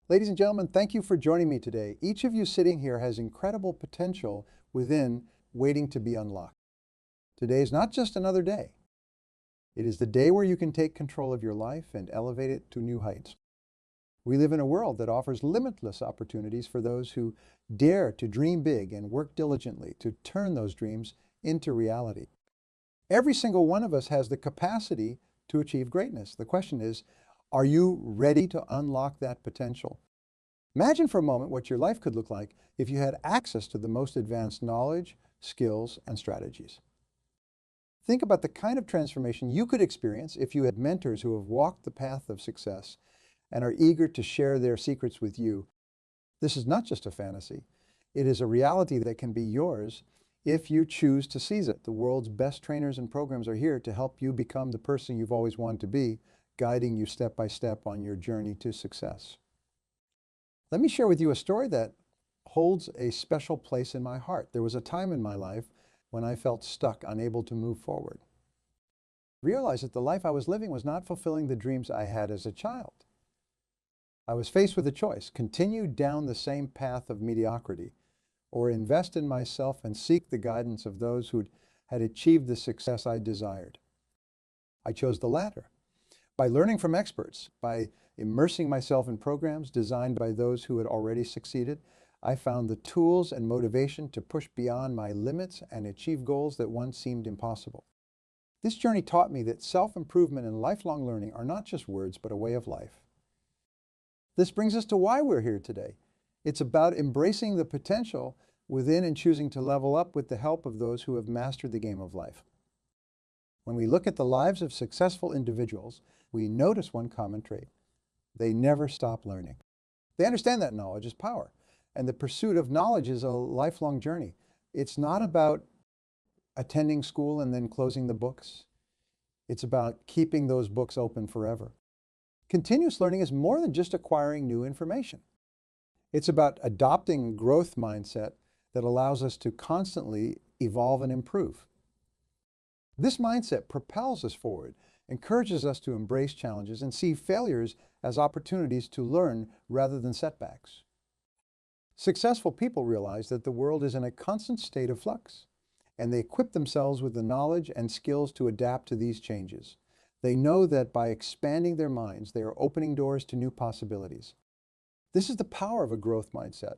Ladies and gentlemen, thank you for joining me today. Each of you sitting here has incredible potential within waiting to be unlocked. Today is not just another day. It is the day where you can take control of your life and elevate it to new heights. We live in a world that offers limitless opportunities for those who dare to dream big and work diligently to turn those dreams into reality. Every single one of us has the capacity to achieve greatness. The question is, are you ready to unlock that potential? Imagine for a moment what your life could look like if you had access to the most advanced knowledge, skills, and strategies. Think about the kind of transformation you could experience if you had mentors who have walked the path of success and are eager to share their secrets with you. This is not just a fantasy. It is a reality that can be yours if you choose to seize it. The world's best trainers and programs are here to help you become the person you've always wanted to be, guiding you step by step on your journey to success. Let me share with you a story that holds a special place in my heart. There was a time in my life when I felt stuck, unable to move forward. I realized that the life I was living was not fulfilling the dreams I had as a child. I was faced with a choice: continue down the same path of mediocrity, or invest in myself and seek the guidance of those who had achieved the success I desired. I chose the latter. By learning from experts, by immersing myself in programs designed by those who had already succeeded, I found the tools and motivation to push beyond my limits and achieve goals that once seemed impossible. This journey taught me that self-improvement and lifelong learning are not just words, but a way of life. This brings us to why we're here today. It's about embracing the potential within and choosing to level up with the help of those who have mastered the game of life. When we look at the lives of successful individuals, we notice one common trait: they never stop learning. They understand that knowledge is power, and the pursuit of knowledge is a lifelong journey. It's not about attending school and then closing the books. It's about keeping those books open forever. Continuous learning is more than just acquiring new information. It's about adopting a growth mindset that allows us to constantly evolve and improve. This mindset propels us forward, encourages us to embrace challenges and see failures as opportunities to learn rather than setbacks. Successful people realize that the world is in a constant state of flux, and they equip themselves with the knowledge and skills to adapt to these changes. They know that by expanding their minds, they are opening doors to new possibilities. This is the power of a growth mindset.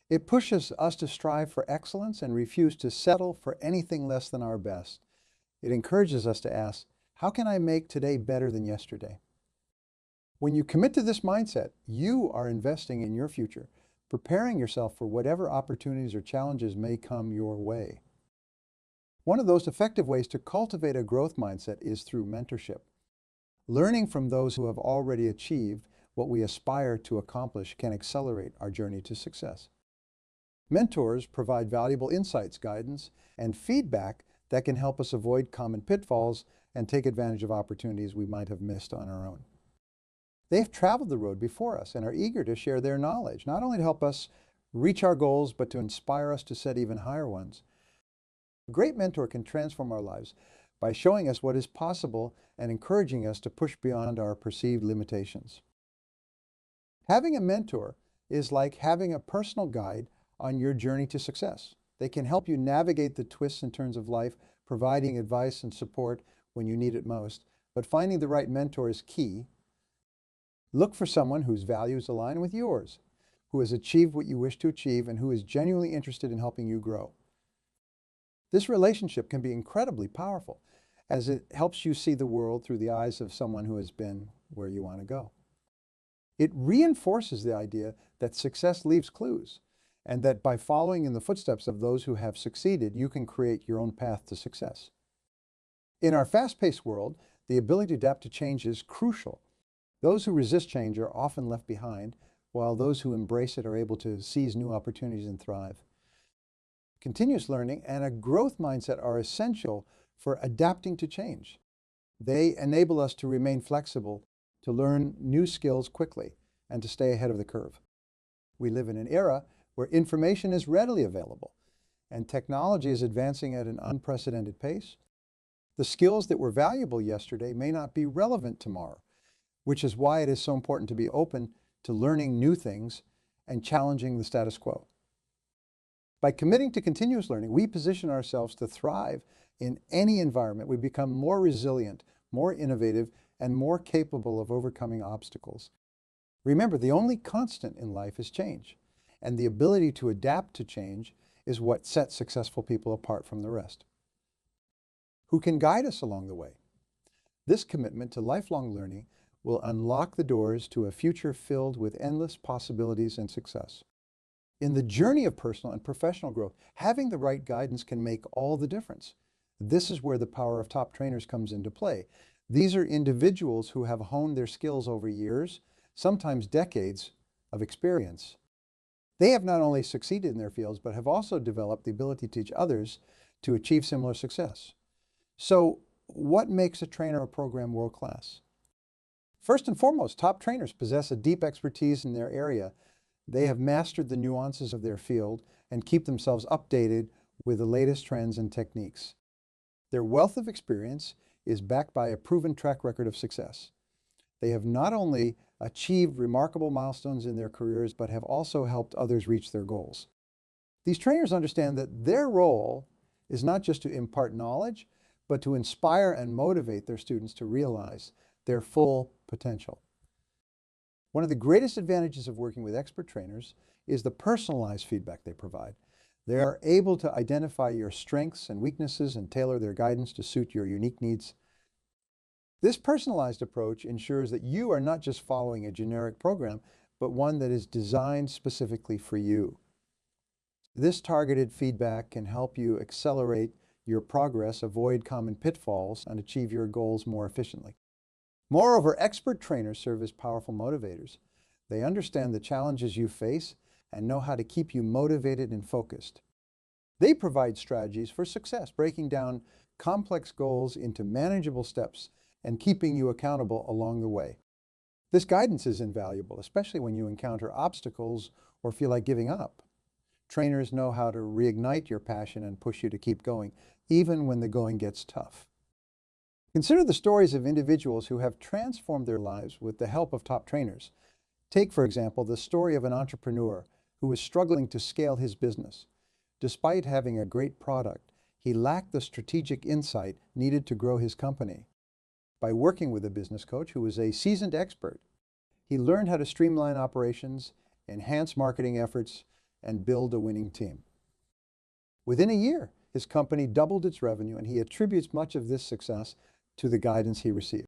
It pushes us to strive for excellence and refuse to settle for anything less than our best. It encourages us to ask, how can I make today better than yesterday? When you commit to this mindset, you are investing in your future, preparing yourself for whatever opportunities or challenges may come your way. One of those effective ways to cultivate a growth mindset is through mentorship. Learning from those who have already achieved what we aspire to accomplish can accelerate our journey to success. Mentors provide valuable insights, guidance, and feedback that can help us avoid common pitfalls and take advantage of opportunities we might have missed on our own. They've traveled the road before us and are eager to share their knowledge, not only to help us reach our goals, but to inspire us to set even higher ones. A great mentor can transform our lives by showing us what is possible and encouraging us to push beyond our perceived limitations. Having a mentor is like having a personal guide on your journey to success. They can help you navigate the twists and turns of life, providing advice and support when you need it most. But finding the right mentor is key. Look for someone whose values align with yours, who has achieved what you wish to achieve, and who is genuinely interested in helping you grow. This relationship can be incredibly powerful, as it helps you see the world through the eyes of someone who has been where you want to go. It reinforces the idea that success leaves clues, and that by following in the footsteps of those who have succeeded, you can create your own path to success. In our fast-paced world, the ability to adapt to change is crucial. Those who resist change are often left behind, while those who embrace it are able to seize new opportunities and thrive. Continuous learning and a growth mindset are essential for adapting to change. They enable us to remain flexible, to learn new skills quickly, and to stay ahead of the curve. We live in an era where information is readily available, and technology is advancing at an unprecedented pace. The skills that were valuable yesterday may not be relevant tomorrow, which is why it is so important to be open to learning new things and challenging the status quo. By committing to continuous learning, we position ourselves to thrive in any environment. We become more resilient, more innovative, and more capable of overcoming obstacles. Remember, the only constant in life is change, and the ability to adapt to change is what sets successful people apart from the rest. Who can guide us along the way? This commitment to lifelong learning will unlock the doors to a future filled with endless possibilities and success. In the journey of personal and professional growth, having the right guidance can make all the difference. This is where the power of top trainers comes into play. These are individuals who have honed their skills over years, sometimes decades of experience. They have not only succeeded in their fields, but have also developed the ability to teach others to achieve similar success. So, what makes a trainer or program world-class? First and foremost, top trainers possess a deep expertise in their area. They have mastered the nuances of their field and keep themselves updated with the latest trends and techniques. Their wealth of experience is backed by a proven track record of success. They have not only achieved remarkable milestones in their careers, but have also helped others reach their goals. These trainers understand that their role is not just to impart knowledge, but to inspire and motivate their students to realize their full potential. One of the greatest advantages of working with expert trainers is the personalized feedback they provide. They are able to identify your strengths and weaknesses and tailor their guidance to suit your unique needs. This personalized approach ensures that you are not just following a generic program, but one that is designed specifically for you. This targeted feedback can help you accelerate your progress, avoid common pitfalls, and achieve your goals more efficiently. Moreover, expert trainers serve as powerful motivators. They understand the challenges you face and know how to keep you motivated and focused. They provide strategies for success, breaking down complex goals into manageable steps and keeping you accountable along the way. This guidance is invaluable, especially when you encounter obstacles or feel like giving up. Trainers know how to reignite your passion and push you to keep going, even when the going gets tough. Consider the stories of individuals who have transformed their lives with the help of top trainers. Take, for example, the story of an entrepreneur who was struggling to scale his business. Despite having a great product, he lacked the strategic insight needed to grow his company. By working with a business coach who was a seasoned expert, he learned how to streamline operations, enhance marketing efforts, and build a winning team. Within a year, his company doubled its revenue, and he attributes much of this success to the guidance he received.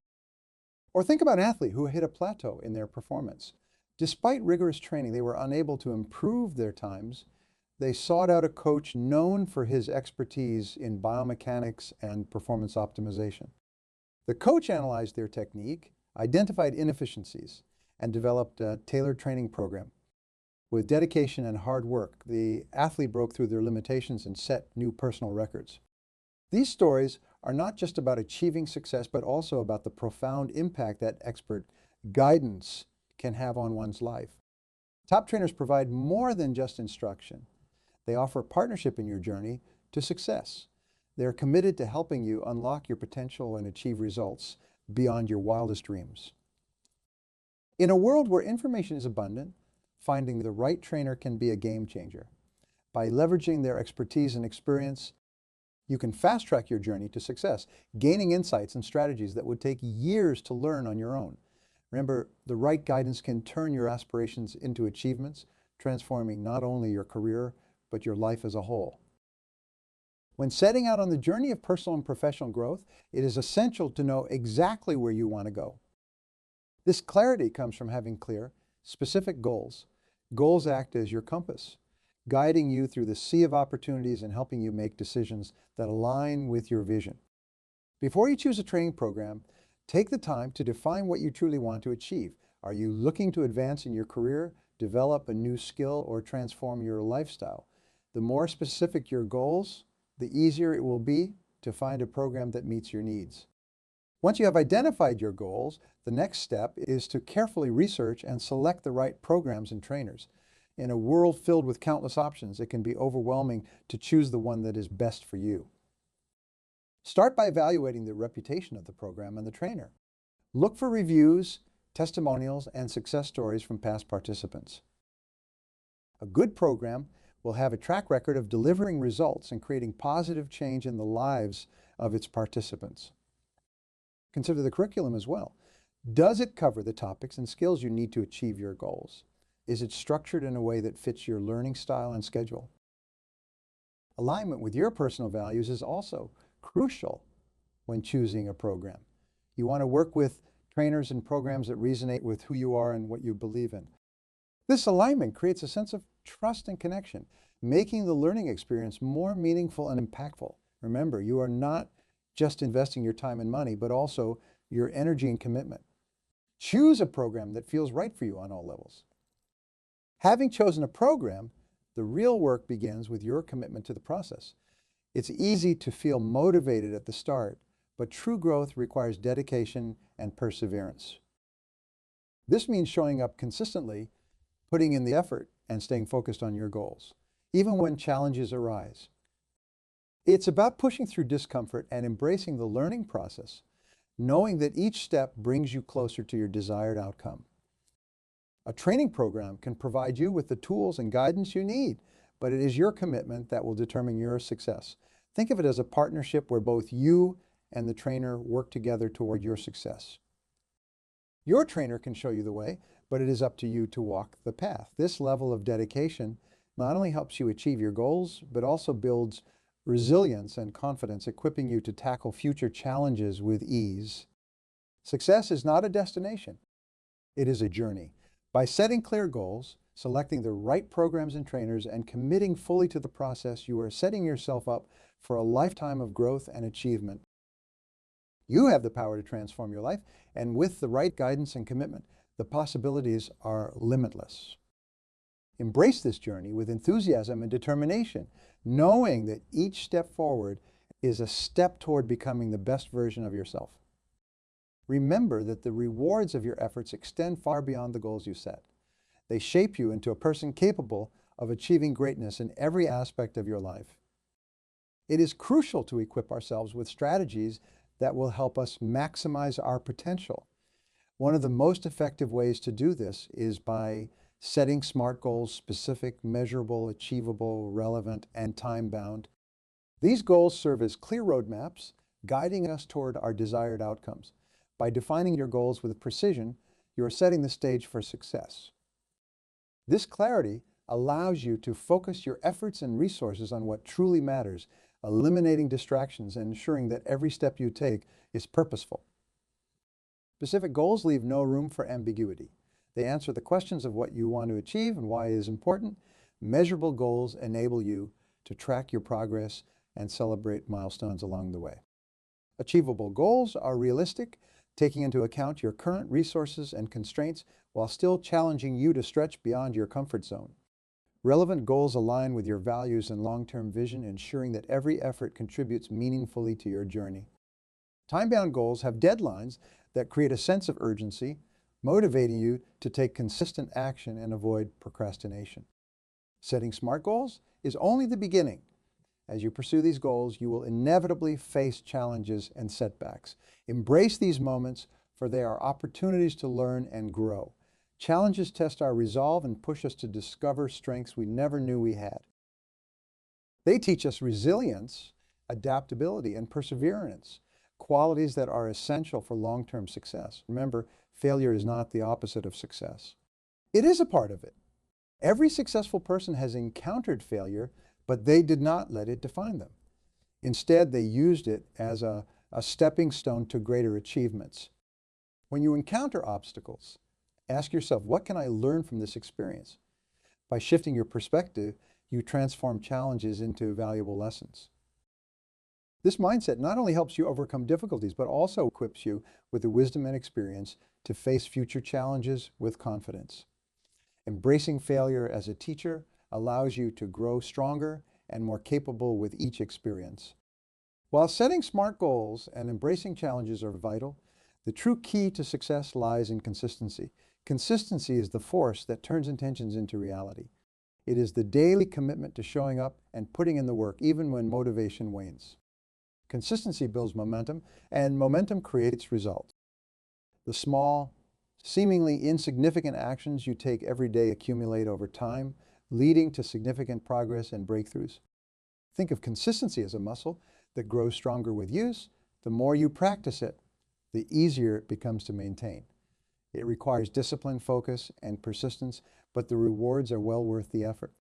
Or think about an athlete who hit a plateau in their performance. Despite rigorous training, they were unable to improve their times. They sought out a coach known for his expertise in biomechanics and performance optimization. The coach analyzed their technique, identified inefficiencies, and developed a tailored training program. With dedication and hard work, the athlete broke through their limitations and set new personal records. These stories are not just about achieving success, but also about the profound impact that expert guidance can have on one's life. Top trainers provide more than just instruction. They offer partnership in your journey to success. They're committed to helping you unlock your potential and achieve results beyond your wildest dreams. In a world where information is abundant, finding the right trainer can be a game changer. By leveraging their expertise and experience, you can fast-track your journey to success, gaining insights and strategies that would take years to learn on your own. Remember, the right guidance can turn your aspirations into achievements, transforming not only your career, but your life as a whole. When setting out on the journey of personal and professional growth, it is essential to know exactly where you want to go. This clarity comes from having clear, specific goals. Goals act as your compass, guiding you through the sea of opportunities and helping you make decisions that align with your vision. Before you choose a training program, take the time to define what you truly want to achieve. Are you looking to advance in your career, develop a new skill, or transform your lifestyle? The more specific your goals, the easier it will be to find a program that meets your needs. Once you have identified your goals, the next step is to carefully research and select the right programs and trainers. In a world filled with countless options, it can be overwhelming to choose the one that is best for you. Start by evaluating the reputation of the program and the trainer. Look for reviews, testimonials, and success stories from past participants. A good program will have a track record of delivering results and creating positive change in the lives of its participants. Consider the curriculum as well. Does it cover the topics and skills you need to achieve your goals? Is it structured in a way that fits your learning style and schedule? Alignment with your personal values is also crucial when choosing a program. You want to work with trainers and programs that resonate with who you are and what you believe in. This alignment creates a sense of trust and connection, making the learning experience more meaningful and impactful. Remember, you are not just investing your time and money, but also your energy and commitment. Choose a program that feels right for you on all levels. Having chosen a program, the real work begins with your commitment to the process. It's easy to feel motivated at the start, but true growth requires dedication and perseverance. This means showing up consistently, putting in the effort, and staying focused on your goals, even when challenges arise. It's about pushing through discomfort and embracing the learning process, knowing that each step brings you closer to your desired outcome. A training program can provide you with the tools and guidance you need, but it is your commitment that will determine your success. Think of it as a partnership where both you and the trainer work together toward your success. Your trainer can show you the way, but it is up to you to walk the path. This level of dedication not only helps you achieve your goals, but also builds resilience and confidence, equipping you to tackle future challenges with ease. Success is not a destination. It is a journey. By setting clear goals, selecting the right programs and trainers, and committing fully to the process, you are setting yourself up for a lifetime of growth and achievement. You have the power to transform your life, and with the right guidance and commitment, the possibilities are limitless. Embrace this journey with enthusiasm and determination, knowing that each step forward is a step toward becoming the best version of yourself. Remember that the rewards of your efforts extend far beyond the goals you set. They shape you into a person capable of achieving greatness in every aspect of your life. It is crucial to equip ourselves with strategies that will help us maximize our potential. One of the most effective ways to do this is by setting SMART goals: specific, measurable, achievable, relevant, and time-bound. These goals serve as clear roadmaps, guiding us toward our desired outcomes. By defining your goals with precision, you are setting the stage for success. This clarity allows you to focus your efforts and resources on what truly matters, eliminating distractions and ensuring that every step you take is purposeful. Specific goals leave no room for ambiguity. They answer the questions of what you want to achieve and why it is important. Measurable goals enable you to track your progress and celebrate milestones along the way. Achievable goals are realistic, taking into account your current resources and constraints while still challenging you to stretch beyond your comfort zone. Relevant goals align with your values and long-term vision, ensuring that every effort contributes meaningfully to your journey. Time-bound goals have deadlines that create a sense of urgency, motivating you to take consistent action and avoid procrastination. Setting SMART goals is only the beginning. As you pursue these goals, you will inevitably face challenges and setbacks. Embrace these moments, for they are opportunities to learn and grow. Challenges test our resolve and push us to discover strengths we never knew we had. They teach us resilience, adaptability, and perseverance, qualities that are essential for long-term success. Remember, failure is not the opposite of success. It is a part of it. Every successful person has encountered failure, but they did not let it define them. Instead, they used it as a stepping stone to greater achievements. When you encounter obstacles, ask yourself, what can I learn from this experience? By shifting your perspective, you transform challenges into valuable lessons. This mindset not only helps you overcome difficulties, but also equips you with the wisdom and experience to face future challenges with confidence. Embracing failure as a teacher allows you to grow stronger and more capable with each experience. While setting SMART goals and embracing challenges are vital, the true key to success lies in consistency. Consistency is the force that turns intentions into reality. It is the daily commitment to showing up and putting in the work even when motivation wanes. Consistency builds momentum, and momentum creates results. The small, Seemingly insignificant actions you take every day accumulate over time, leading to significant progress and breakthroughs. Think of consistency as a muscle that grows stronger with use. The more you practice it, the easier it becomes to maintain. It requires discipline, focus, and persistence, but the rewards are well worth the effort.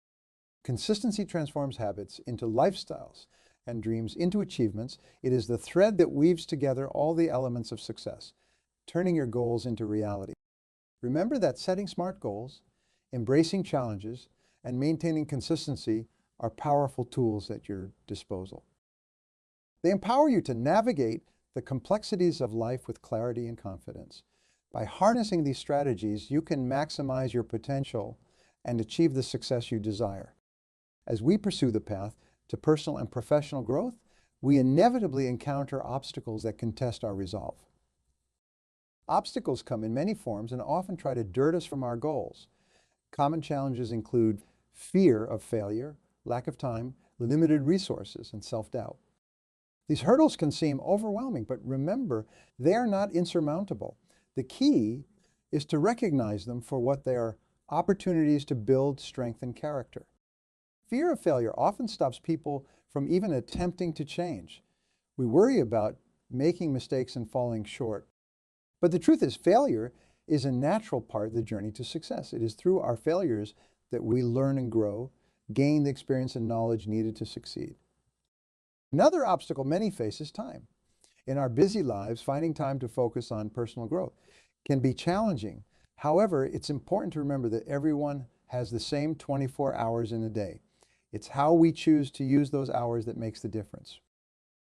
Consistency transforms habits into lifestyles and dreams into achievements. It is the thread that weaves together all the elements of success, turning your goals into reality. Remember that setting smart goals, embracing challenges, and maintaining consistency are powerful tools at your disposal. They empower you to navigate the complexities of life with clarity and confidence. By harnessing these strategies, you can maximize your potential and achieve the success you desire. As we pursue the path to personal and professional growth, we inevitably encounter obstacles that can test our resolve. Obstacles come in many forms and often try to dirt us from our goals. Common challenges include fear of failure, lack of time, limited resources, and self-doubt. These hurdles can seem overwhelming, but remember, they are not insurmountable. The key is to recognize them for what they are: opportunities to build strength and character. Fear of failure often stops people from even attempting to change. We worry about making mistakes and falling short. But the truth is, failure is a natural part of the journey to success. It is through our failures that we learn and grow, gain the experience and knowledge needed to succeed. Another obstacle many face is time. In our busy lives, finding time to focus on personal growth can be challenging. However, it's important to remember that everyone has the same 24 hours in a day. It's how we choose to use those hours that makes the difference.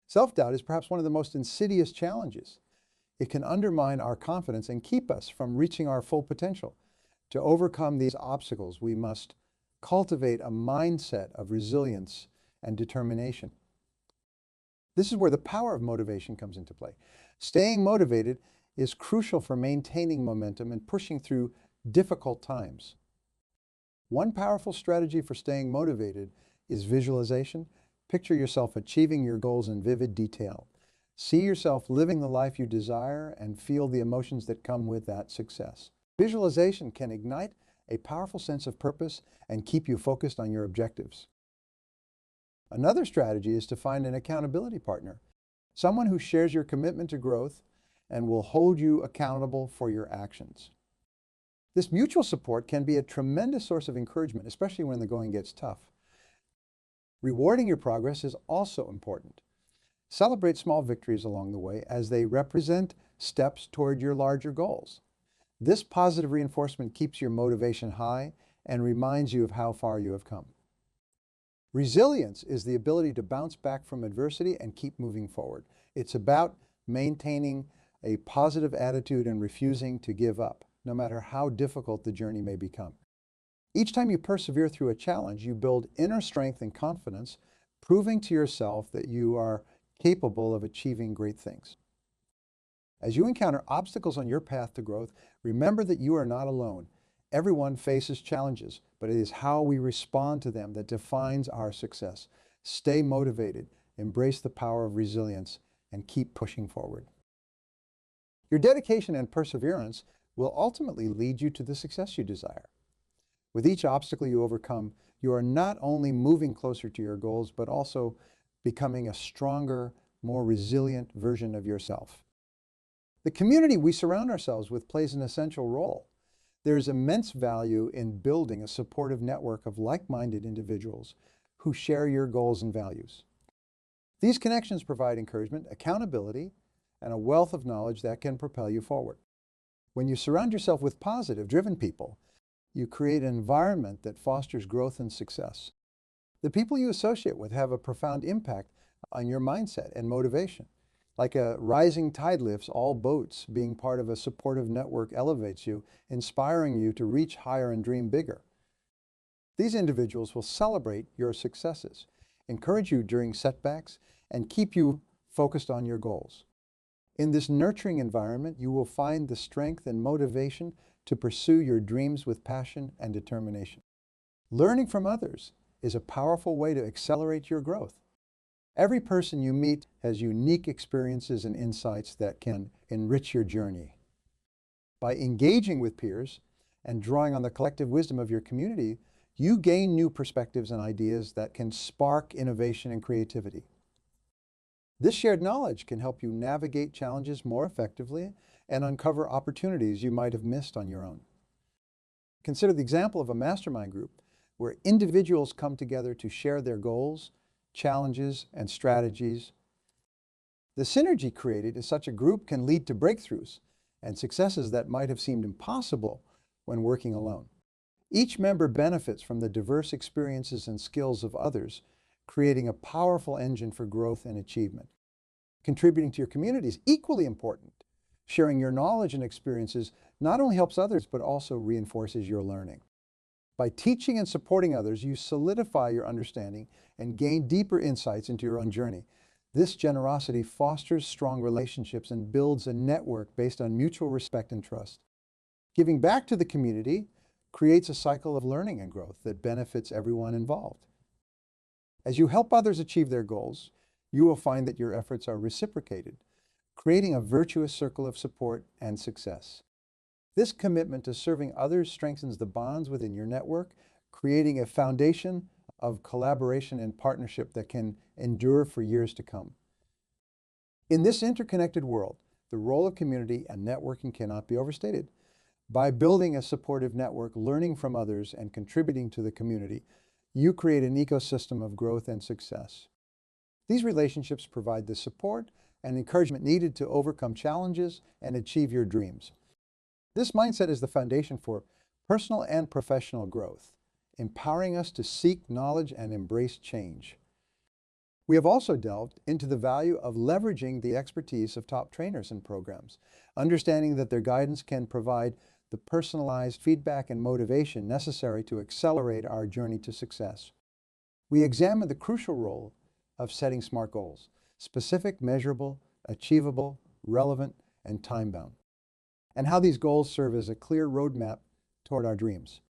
Self-doubt is perhaps one of the most insidious challenges. It can undermine our confidence and keep us from reaching our full potential. To overcome these obstacles, we must cultivate a mindset of resilience and determination. This is where the power of motivation comes into play. Staying motivated is crucial for maintaining momentum and pushing through difficult times. One powerful strategy for staying motivated is visualization. Picture yourself achieving your goals in vivid detail. See yourself living the life you desire and feel the emotions that come with that success. Visualization can ignite a powerful sense of purpose and keep you focused on your objectives. Another strategy is to find an accountability partner, someone who shares your commitment to growth and will hold you accountable for your actions. This mutual support can be a tremendous source of encouragement, especially when the going gets tough. Rewarding your progress is also important. Celebrate small victories along the way as they represent steps toward your larger goals. This positive reinforcement keeps your motivation high and reminds you of how far you have come. Resilience is the ability to bounce back from adversity and keep moving forward. It's about maintaining a positive attitude and refusing to give up, no matter how difficult the journey may become. Each time you persevere through a challenge, you build inner strength and confidence, proving to yourself that you are capable of achieving great things. As you encounter obstacles on your path to growth, remember that you are not alone. Everyone faces challenges, but it is how we respond to them that defines our success. Stay motivated, embrace the power of resilience, and keep pushing forward. Your dedication and perseverance will ultimately lead you to the success you desire. With each obstacle you overcome, you are not only moving closer to your goals, but also becoming a stronger, more resilient version of yourself. The community we surround ourselves with plays an essential role. There is immense value in building a supportive network of like-minded individuals who share your goals and values. These connections provide encouragement, accountability, and a wealth of knowledge that can propel you forward. When you surround yourself with positive, driven people, you create an environment that fosters growth and success. The people you associate with have a profound impact on your mindset and motivation. Like a rising tide lifts all boats, being part of a supportive network elevates you, inspiring you to reach higher and dream bigger. These individuals will celebrate your successes, encourage you during setbacks, and keep you focused on your goals. In this nurturing environment, you will find the strength and motivation to pursue your dreams with passion and determination. Learning from others is a powerful way to accelerate your growth. Every person you meet has unique experiences and insights that can enrich your journey. By engaging with peers and drawing on the collective wisdom of your community, you gain new perspectives and ideas that can spark innovation and creativity. This shared knowledge can help you navigate challenges more effectively and uncover opportunities you might have missed on your own. Consider the example of a mastermind group where individuals come together to share their goals, challenges, and strategies. The synergy created in such a group can lead to breakthroughs and successes that might have seemed impossible when working alone. Each member benefits from the diverse experiences and skills of others, creating a powerful engine for growth and achievement. Contributing to your community is equally important. Sharing your knowledge and experiences not only helps others, but also reinforces your learning. By teaching and supporting others, you solidify your understanding and gain deeper insights into your own journey. This generosity fosters strong relationships and builds a network based on mutual respect and trust. Giving back to the community creates a cycle of learning and growth that benefits everyone involved. As you help others achieve their goals, you will find that your efforts are reciprocated, creating a virtuous circle of support and success. This commitment to serving others strengthens the bonds within your network, creating a foundation of collaboration and partnership that can endure for years to come. In this interconnected world, the role of community and networking cannot be overstated. By building a supportive network, learning from others, and contributing to the community, you create an ecosystem of growth and success. These relationships provide the support and encouragement needed to overcome challenges and achieve your dreams. This mindset is the foundation for personal and professional growth, empowering us to seek knowledge and embrace change. We have also delved into the value of leveraging the expertise of top trainers and programs, understanding that their guidance can provide the personalized feedback and motivation necessary to accelerate our journey to success. We examine the crucial role of setting SMART goals: specific, measurable, achievable, relevant, and time-bound, and how these goals serve as a clear roadmap toward our dreams.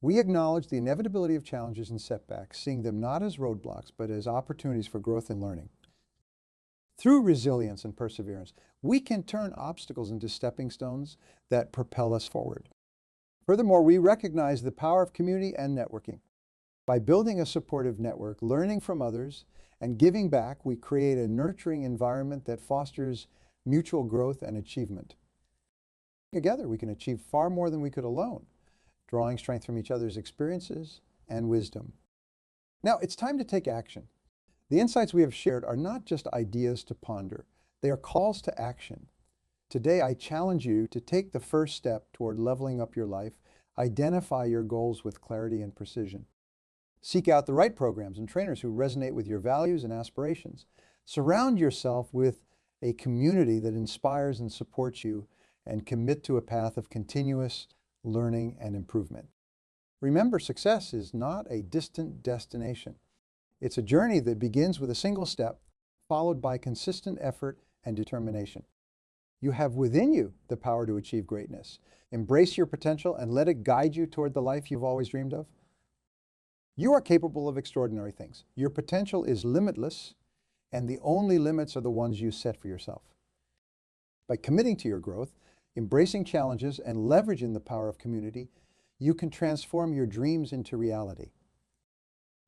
We acknowledge the inevitability of challenges and setbacks, seeing them not as roadblocks, but as opportunities for growth and learning. Through resilience and perseverance, we can turn obstacles into stepping stones that propel us forward. Furthermore, we recognize the power of community and networking. By building a supportive network, learning from others, and giving back, we create a nurturing environment that fosters mutual growth and achievement. Together, we can achieve far more than we could alone, drawing strength from each other's experiences and wisdom. Now, it's time to take action. The insights we have shared are not just ideas to ponder. They are calls to action. Today, I challenge you to take the first step toward leveling up your life. Identify your goals with clarity and precision. Seek out the right programs and trainers who resonate with your values and aspirations. Surround yourself with a community that inspires and supports you, and commit to a path of continuous learning and improvement. Remember, success is not a distant destination. It's a journey that begins with a single step, followed by consistent effort and determination. You have within you the power to achieve greatness. Embrace your potential and let it guide you toward the life you've always dreamed of. You are capable of extraordinary things. Your potential is limitless, and the only limits are the ones you set for yourself. By committing to your growth, embracing challenges, and leveraging the power of community, you can transform your dreams into reality.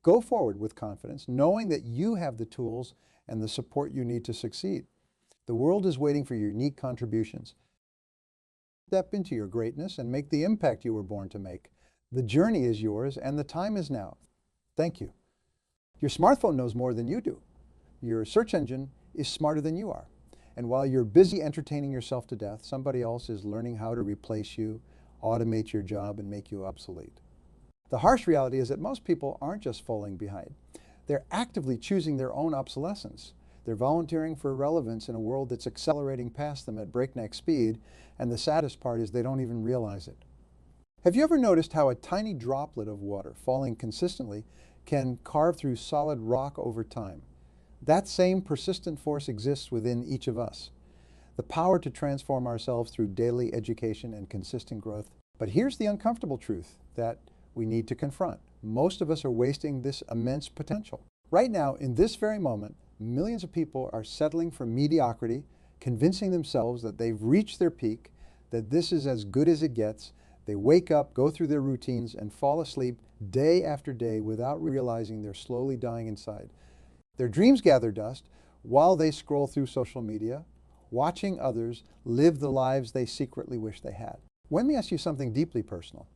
Go forward with confidence, knowing that you have the tools and the support you need to succeed. The world is waiting for your unique contributions. Step into your greatness and make the impact you were born to make. The journey is yours, and the time is now. Thank you. Your smartphone knows more than you do. Your search engine is smarter than you are. And while you're busy entertaining yourself to death, somebody else is learning how to replace you, automate your job, and make you obsolete. The harsh reality is that most people aren't just falling behind. They're actively choosing their own obsolescence. They're volunteering for relevance in a world that's accelerating past them at breakneck speed, and the saddest part is they don't even realize it. Have you ever noticed how a tiny droplet of water falling consistently can carve through solid rock over time? That same persistent force exists within each of us. The power to transform ourselves through daily education and consistent growth. But here's the uncomfortable truth that we need to confront. Most of us are wasting this immense potential. Right now, in this very moment, millions of people are settling for mediocrity, convincing themselves that they've reached their peak, that this is as good as it gets. They wake up, go through their routines, and fall asleep day after day without realizing they're slowly dying inside. Their dreams gather dust while they scroll through social media, watching others live the lives they secretly wish they had. Let me ask you something deeply personal.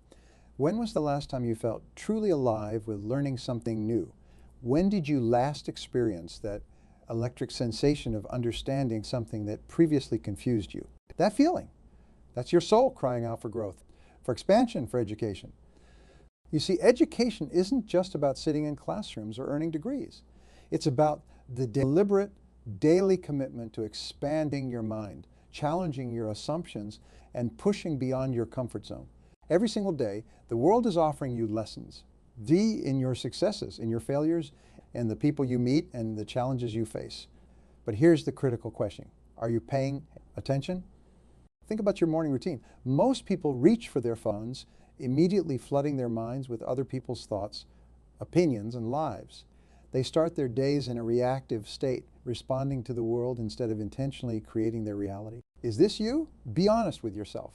When was the last time you felt truly alive with learning something new? When did you last experience that electric sensation of understanding something that previously confused you? That feeling, that's your soul crying out for growth, for expansion, for education. You see, education isn't just about sitting in classrooms or earning degrees. It's about the deliberate, daily commitment to expanding your mind, challenging your assumptions, and pushing beyond your comfort zone. Every single day, the world is offering you lessons. In your successes, in your failures, and the people you meet and the challenges you face. But here's the critical question. Are you paying attention? Think about your morning routine. Most people reach for their phones, immediately flooding their minds with other people's thoughts, opinions, and lives. They start their days in a reactive state, responding to the world instead of intentionally creating their reality. Is this you? Be honest with yourself.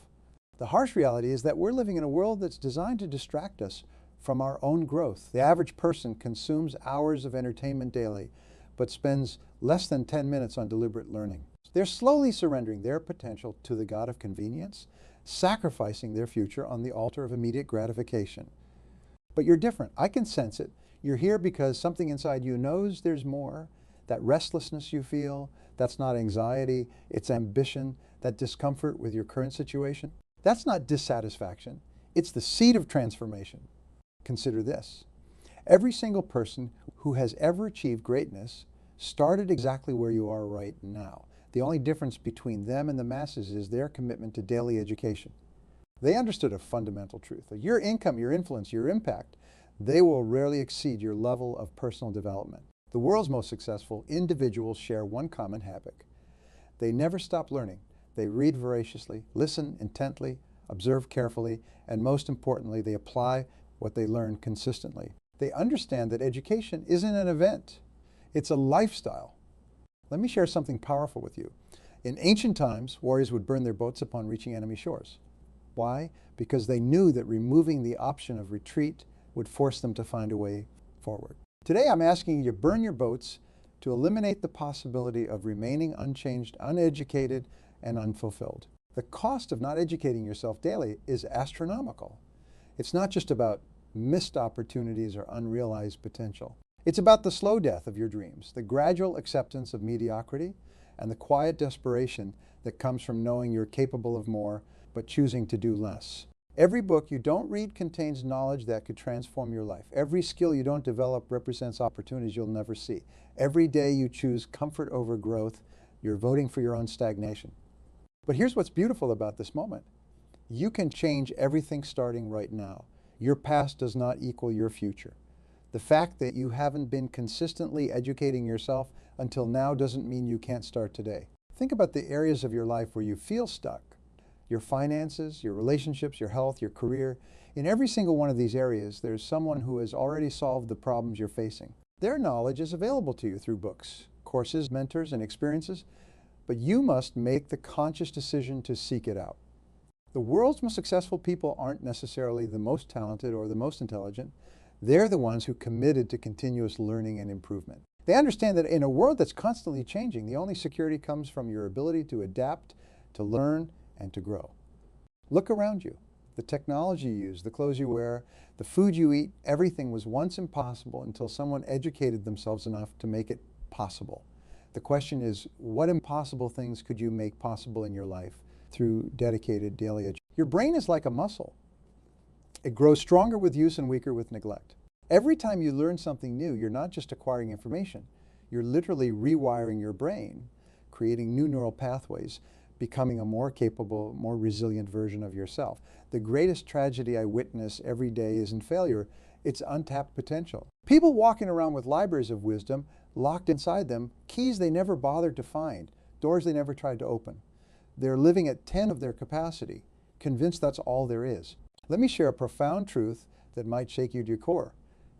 The harsh reality is that we're living in a world that's designed to distract us from our own growth. The average person consumes hours of entertainment daily, but spends less than 10 minutes on deliberate learning. They're slowly surrendering their potential to the god of convenience, sacrificing their future on the altar of immediate gratification. But you're different. I can sense it. You're here because something inside you knows there's more. That restlessness you feel, that's not anxiety, it's ambition, that discomfort with your current situation. That's not dissatisfaction. It's the seed of transformation. Consider this. Every single person who has ever achieved greatness started exactly where you are right now. The only difference between them and the masses is their commitment to daily education. They understood a fundamental truth. Your income, your influence, your impact, they will rarely exceed your level of personal development. The world's most successful individuals share one common habit. They never stop learning. They read voraciously, listen intently, observe carefully, and most importantly, they apply what they learn consistently. They understand that education isn't an event. It's a lifestyle. Let me share something powerful with you. In ancient times, warriors would burn their boats upon reaching enemy shores. Why? Because they knew that removing the option of retreat would force them to find a way forward. Today, I'm asking you to burn your boats to eliminate the possibility of remaining unchanged, uneducated, and unfulfilled. The cost of not educating yourself daily is astronomical. It's not just about missed opportunities or unrealized potential. It's about the slow death of your dreams, the gradual acceptance of mediocrity, and the quiet desperation that comes from knowing you're capable of more, but choosing to do less. Every book you don't read contains knowledge that could transform your life. Every skill you don't develop represents opportunities you'll never see. Every day you choose comfort over growth, you're voting for your own stagnation. But here's what's beautiful about this moment. You can change everything starting right now. Your past does not equal your future. The fact that you haven't been consistently educating yourself until now doesn't mean you can't start today. Think about the areas of your life where you feel stuck. Your finances, your relationships, your health, your career. In every single one of these areas, there's someone who has already solved the problems you're facing. Their knowledge is available to you through books, courses, mentors, and experiences, but you must make the conscious decision to seek it out. The world's most successful people aren't necessarily the most talented or the most intelligent. They're the ones who committed to continuous learning and improvement. They understand that in a world that's constantly changing, the only security comes from your ability to adapt, to learn, and to grow. Look around you. The technology you use, the clothes you wear, the food you eat, everything was once impossible until someone educated themselves enough to make it possible. The question is, what impossible things could you make possible in your life through dedicated daily education? Your brain is like a muscle. It grows stronger with use and weaker with neglect. Every time you learn something new, you're not just acquiring information, you're literally rewiring your brain, creating new neural pathways, becoming a more capable, more resilient version of yourself. The greatest tragedy I witness every day isn't failure, it's untapped potential. People walking around with libraries of wisdom locked inside them, keys they never bothered to find, doors they never tried to open. They're living at 10 of their capacity, convinced that's all there is. Let me share a profound truth that might shake you to your core.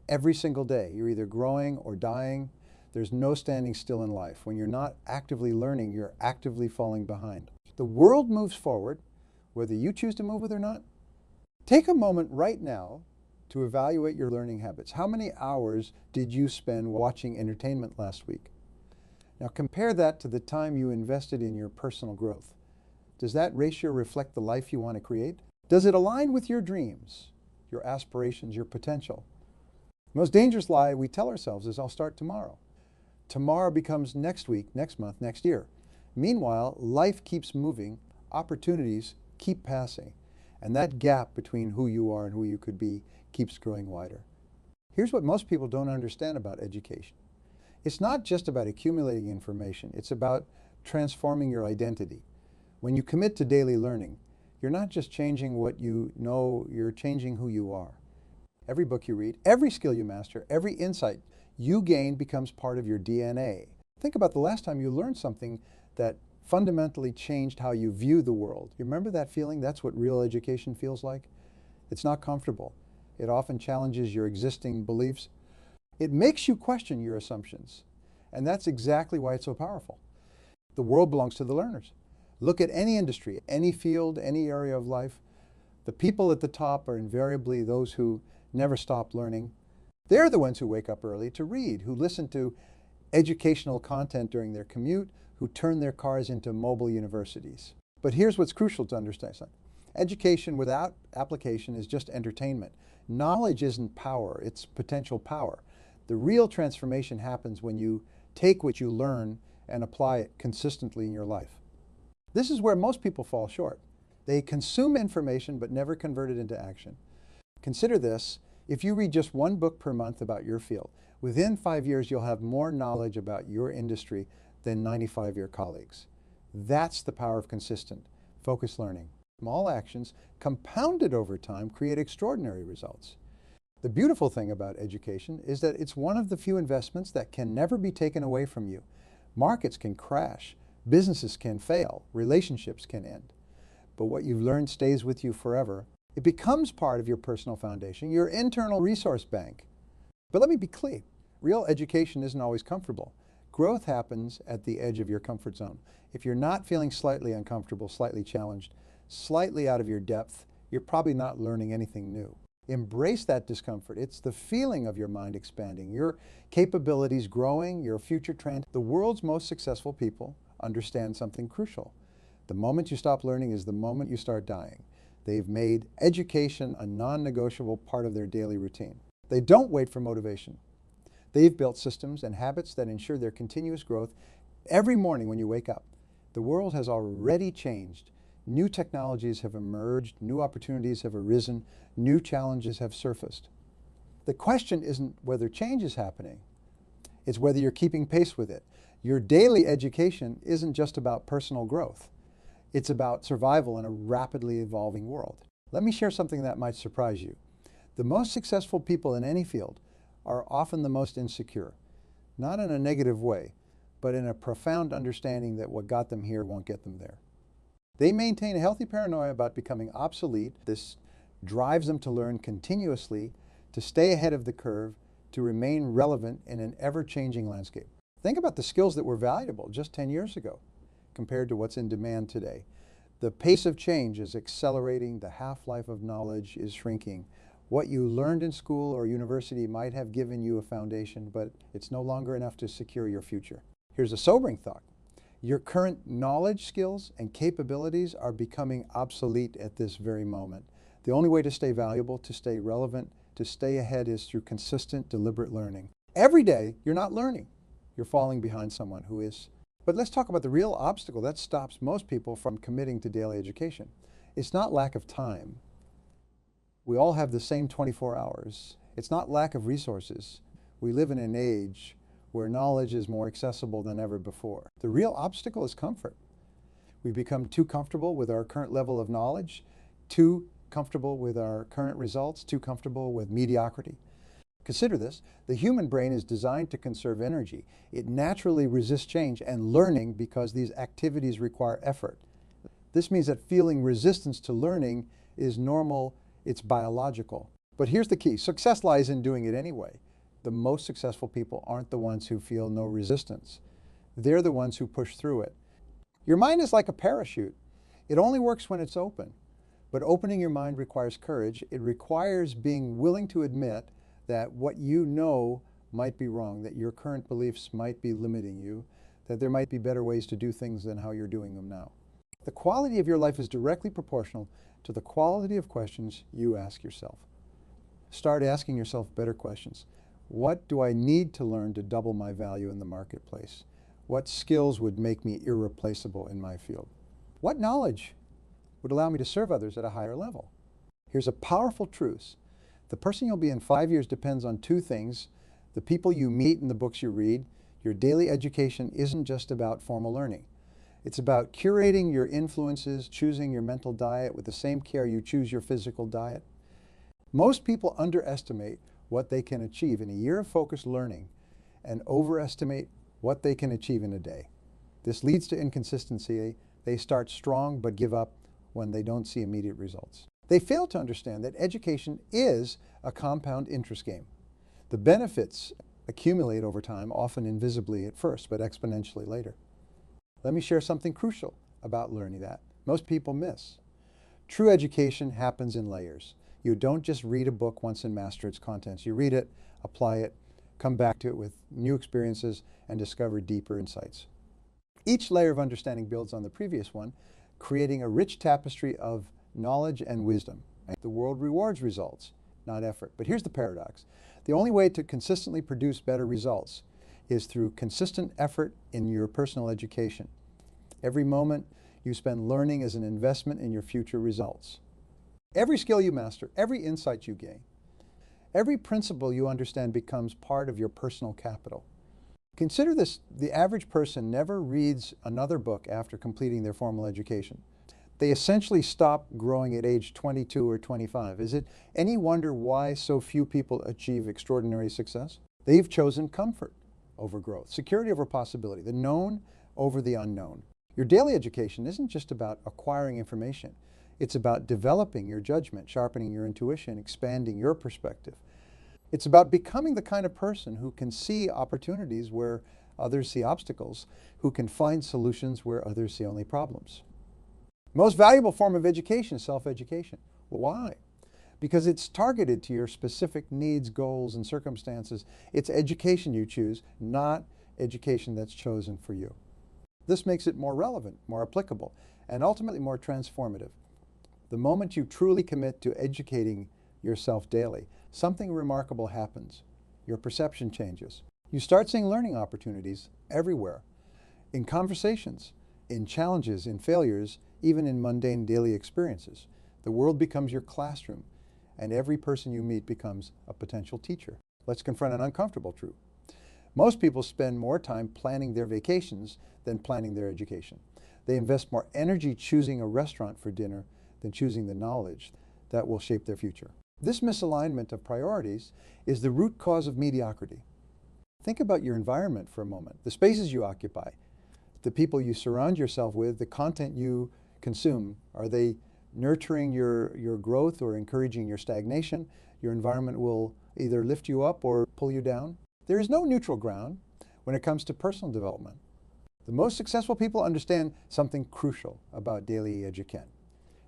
Every single day, you're either growing or dying. There's no standing still in life. When you're not actively learning, you're actively falling behind. The world moves forward whether you choose to move with it or not. Take a moment right now to evaluate your learning habits. How many hours did you spend watching entertainment last week? Now compare that to the time you invested in your personal growth. Does that ratio reflect the life you want to create? Does it align with your dreams, your aspirations, your potential? The most dangerous lie we tell ourselves is, I'll start tomorrow. Tomorrow becomes next week, next month, next year. Meanwhile, life keeps moving, opportunities keep passing, and that gap between who you are and who you could be keeps growing wider. Here's what most people don't understand about education. It's not just about accumulating information, it's about transforming your identity. When you commit to daily learning, you're not just changing what you know, you're changing who you are. Every book you read, every skill you master, every insight you gain becomes part of your DNA. Think about the last time you learned something that fundamentally changed how you view the world. You remember that feeling? That's what real education feels like. It's not comfortable. It often challenges your existing beliefs. It makes you question your assumptions. And that's exactly why it's so powerful. The world belongs to the learners. Look at any industry, any field, any area of life. The people at the top are invariably those who never stop learning. They're the ones who wake up early to read, who listen to educational content during their commute, who turn their cars into mobile universities. But here's what's crucial to understand. Education without application is just entertainment. Knowledge isn't power, it's potential power. The real transformation happens when you take what you learn and apply it consistently in your life. This is where most people fall short. They consume information but never convert it into action. Consider this: if you read just one book per month about your field, within 5 years you'll have more knowledge about your industry than 95 of your colleagues. That's the power of consistent, focused learning. Small actions, compounded over time, create extraordinary results. The beautiful thing about education is that it's one of the few investments that can never be taken away from you. Markets can crash, businesses can fail, relationships can end. But what you've learned stays with you forever. It becomes part of your personal foundation, your internal resource bank. But let me be clear, real education isn't always comfortable. Growth happens at the edge of your comfort zone. If you're not feeling slightly uncomfortable, slightly challenged, slightly out of your depth, you're probably not learning anything new. Embrace that discomfort. It's the feeling of your mind expanding, your capabilities growing, your future trend. The world's most successful people understand something crucial. The moment you stop learning is the moment you start dying. They've made education a non-negotiable part of their daily routine. They don't wait for motivation. They've built systems and habits that ensure their continuous growth every morning when you wake up. The world has already changed. New technologies have emerged, new opportunities have arisen, new challenges have surfaced. The question isn't whether change is happening, it's whether you're keeping pace with it. Your daily education isn't just about personal growth. It's about survival in a rapidly evolving world. Let me share something that might surprise you. The most successful people in any field are often the most insecure, not in a negative way, but in a profound understanding that what got them here won't get them there. They maintain a healthy paranoia about becoming obsolete. This drives them to learn continuously, to stay ahead of the curve, to remain relevant in an ever-changing landscape. Think about the skills that were valuable just 10 years ago compared to what's in demand today. The pace of change is accelerating, the half-life of knowledge is shrinking. What you learned in school or university might have given you a foundation, but it's no longer enough to secure your future. Here's a sobering thought. Your current knowledge, skills, and capabilities are becoming obsolete at this very moment. The only way to stay valuable, to stay relevant, to stay ahead is through consistent, deliberate learning. Every day, you're not learning. You're falling behind someone who is. But let's talk about the real obstacle that stops most people from committing to daily education. It's not lack of time. We all have the same 24 hours. It's not lack of resources. We live in an age where knowledge is more accessible than ever before. The real obstacle is comfort. We become too comfortable with our current level of knowledge, too comfortable with our current results, too comfortable with mediocrity. Consider this: the human brain is designed to conserve energy. It naturally resists change and learning because these activities require effort. This means that feeling resistance to learning is normal, it's biological. But here's the key: success lies in doing it anyway. The most successful people aren't the ones who feel no resistance. They're the ones who push through it. Your mind is like a parachute. It only works when it's open. But opening your mind requires courage. It requires being willing to admit that what you know might be wrong, that your current beliefs might be limiting you, that there might be better ways to do things than how you're doing them now. The quality of your life is directly proportional to the quality of questions you ask yourself. Start asking yourself better questions. What do I need to learn to double my value in the marketplace? What skills would make me irreplaceable in my field? What knowledge would allow me to serve others at a higher level? Here's a powerful truth. The person you'll be in 5 years depends on two things: the people you meet and the books you read. Your daily education isn't just about formal learning. It's about curating your influences, choosing your mental diet with the same care you choose your physical diet. Most people underestimate what they can achieve in a year of focused learning and overestimate what they can achieve in a day. This leads to inconsistency. They start strong but give up when they don't see immediate results. They fail to understand that education is a compound interest game. The benefits accumulate over time, often invisibly at first, but exponentially later. Let me share something crucial about learning that most people miss. True education happens in layers. You don't just read a book once and master its contents. You read it, apply it, come back to it with new experiences, and discover deeper insights. Each layer of understanding builds on the previous one, creating a rich tapestry of knowledge and wisdom. The world rewards results, not effort. But here's the paradox. The only way to consistently produce better results is through consistent effort in your personal education. Every moment you spend learning is an investment in your future results. Every skill you master, every insight you gain, every principle you understand becomes part of your personal capital. Consider this: the average person never reads another book after completing their formal education. They essentially stop growing at age 22 or 25. Is it any wonder why so few people achieve extraordinary success? They've chosen comfort over growth, security over possibility, the known over the unknown. Your daily education isn't just about acquiring information. It's about developing your judgment, sharpening your intuition, expanding your perspective. It's about becoming the kind of person who can see opportunities where others see obstacles, who can find solutions where others see only problems. Most valuable form of education is self-education. Well, why? Because it's targeted to your specific needs, goals, and circumstances. It's education you choose, not education that's chosen for you. This makes it more relevant, more applicable, and ultimately more transformative. The moment you truly commit to educating yourself daily, something remarkable happens. Your perception changes. You start seeing learning opportunities everywhere, in conversations, in challenges, in failures, even in mundane daily experiences. The world becomes your classroom, and every person you meet becomes a potential teacher. Let's confront an uncomfortable truth. Most people spend more time planning their vacations than planning their education. They invest more energy choosing a restaurant for dinner than choosing the knowledge that will shape their future. This misalignment of priorities is the root cause of mediocrity. Think about your environment for a moment, the spaces you occupy, the people you surround yourself with, the content you consume. Are they nurturing your growth or encouraging your stagnation? Your environment will either lift you up or pull you down. There is no neutral ground when it comes to personal development. The most successful people understand something crucial about daily education.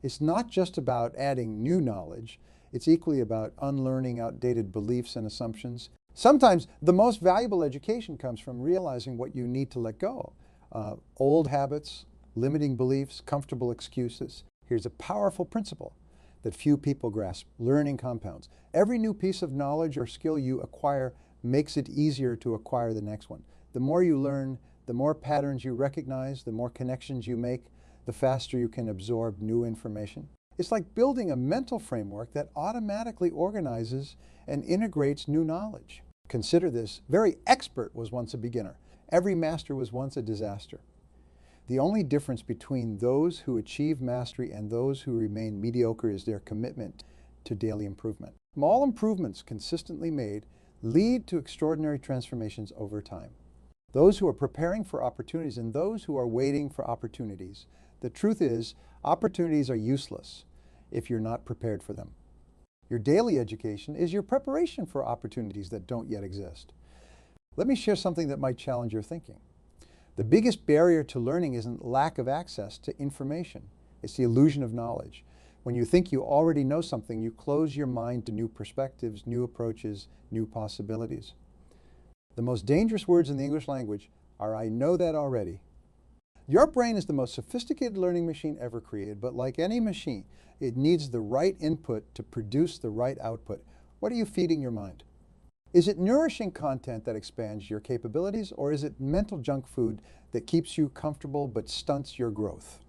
It's not just about adding new knowledge. It's equally about unlearning outdated beliefs and assumptions. Sometimes the most valuable education comes from realizing what you need to let go. Old habits, limiting beliefs, comfortable excuses. Here's a powerful principle that few people grasp: learning compounds. Every new piece of knowledge or skill you acquire makes it easier to acquire the next one. The more you learn, the more patterns you recognize, the more connections you make, the faster you can absorb new information. It's like building a mental framework that automatically organizes and integrates new knowledge. Consider this: very expert was once a beginner. Every master was once a disaster. The only difference between those who achieve mastery and those who remain mediocre is their commitment to daily improvement. Small improvements consistently made lead to extraordinary transformations over time. Those who are preparing for opportunities and those who are waiting for opportunities. The truth is, opportunities are useless if you're not prepared for them. Your daily education is your preparation for opportunities that don't yet exist. Let me share something that might challenge your thinking. The biggest barrier to learning isn't lack of access to information. It's the illusion of knowledge. When you think you already know something, you close your mind to new perspectives, new approaches, new possibilities. The most dangerous words in the English language are "I know that already." Your brain is the most sophisticated learning machine ever created, but like any machine, it needs the right input to produce the right output. What are you feeding your mind? Is it nourishing content that expands your capabilities, or is it mental junk food that keeps you comfortable but stunts your growth?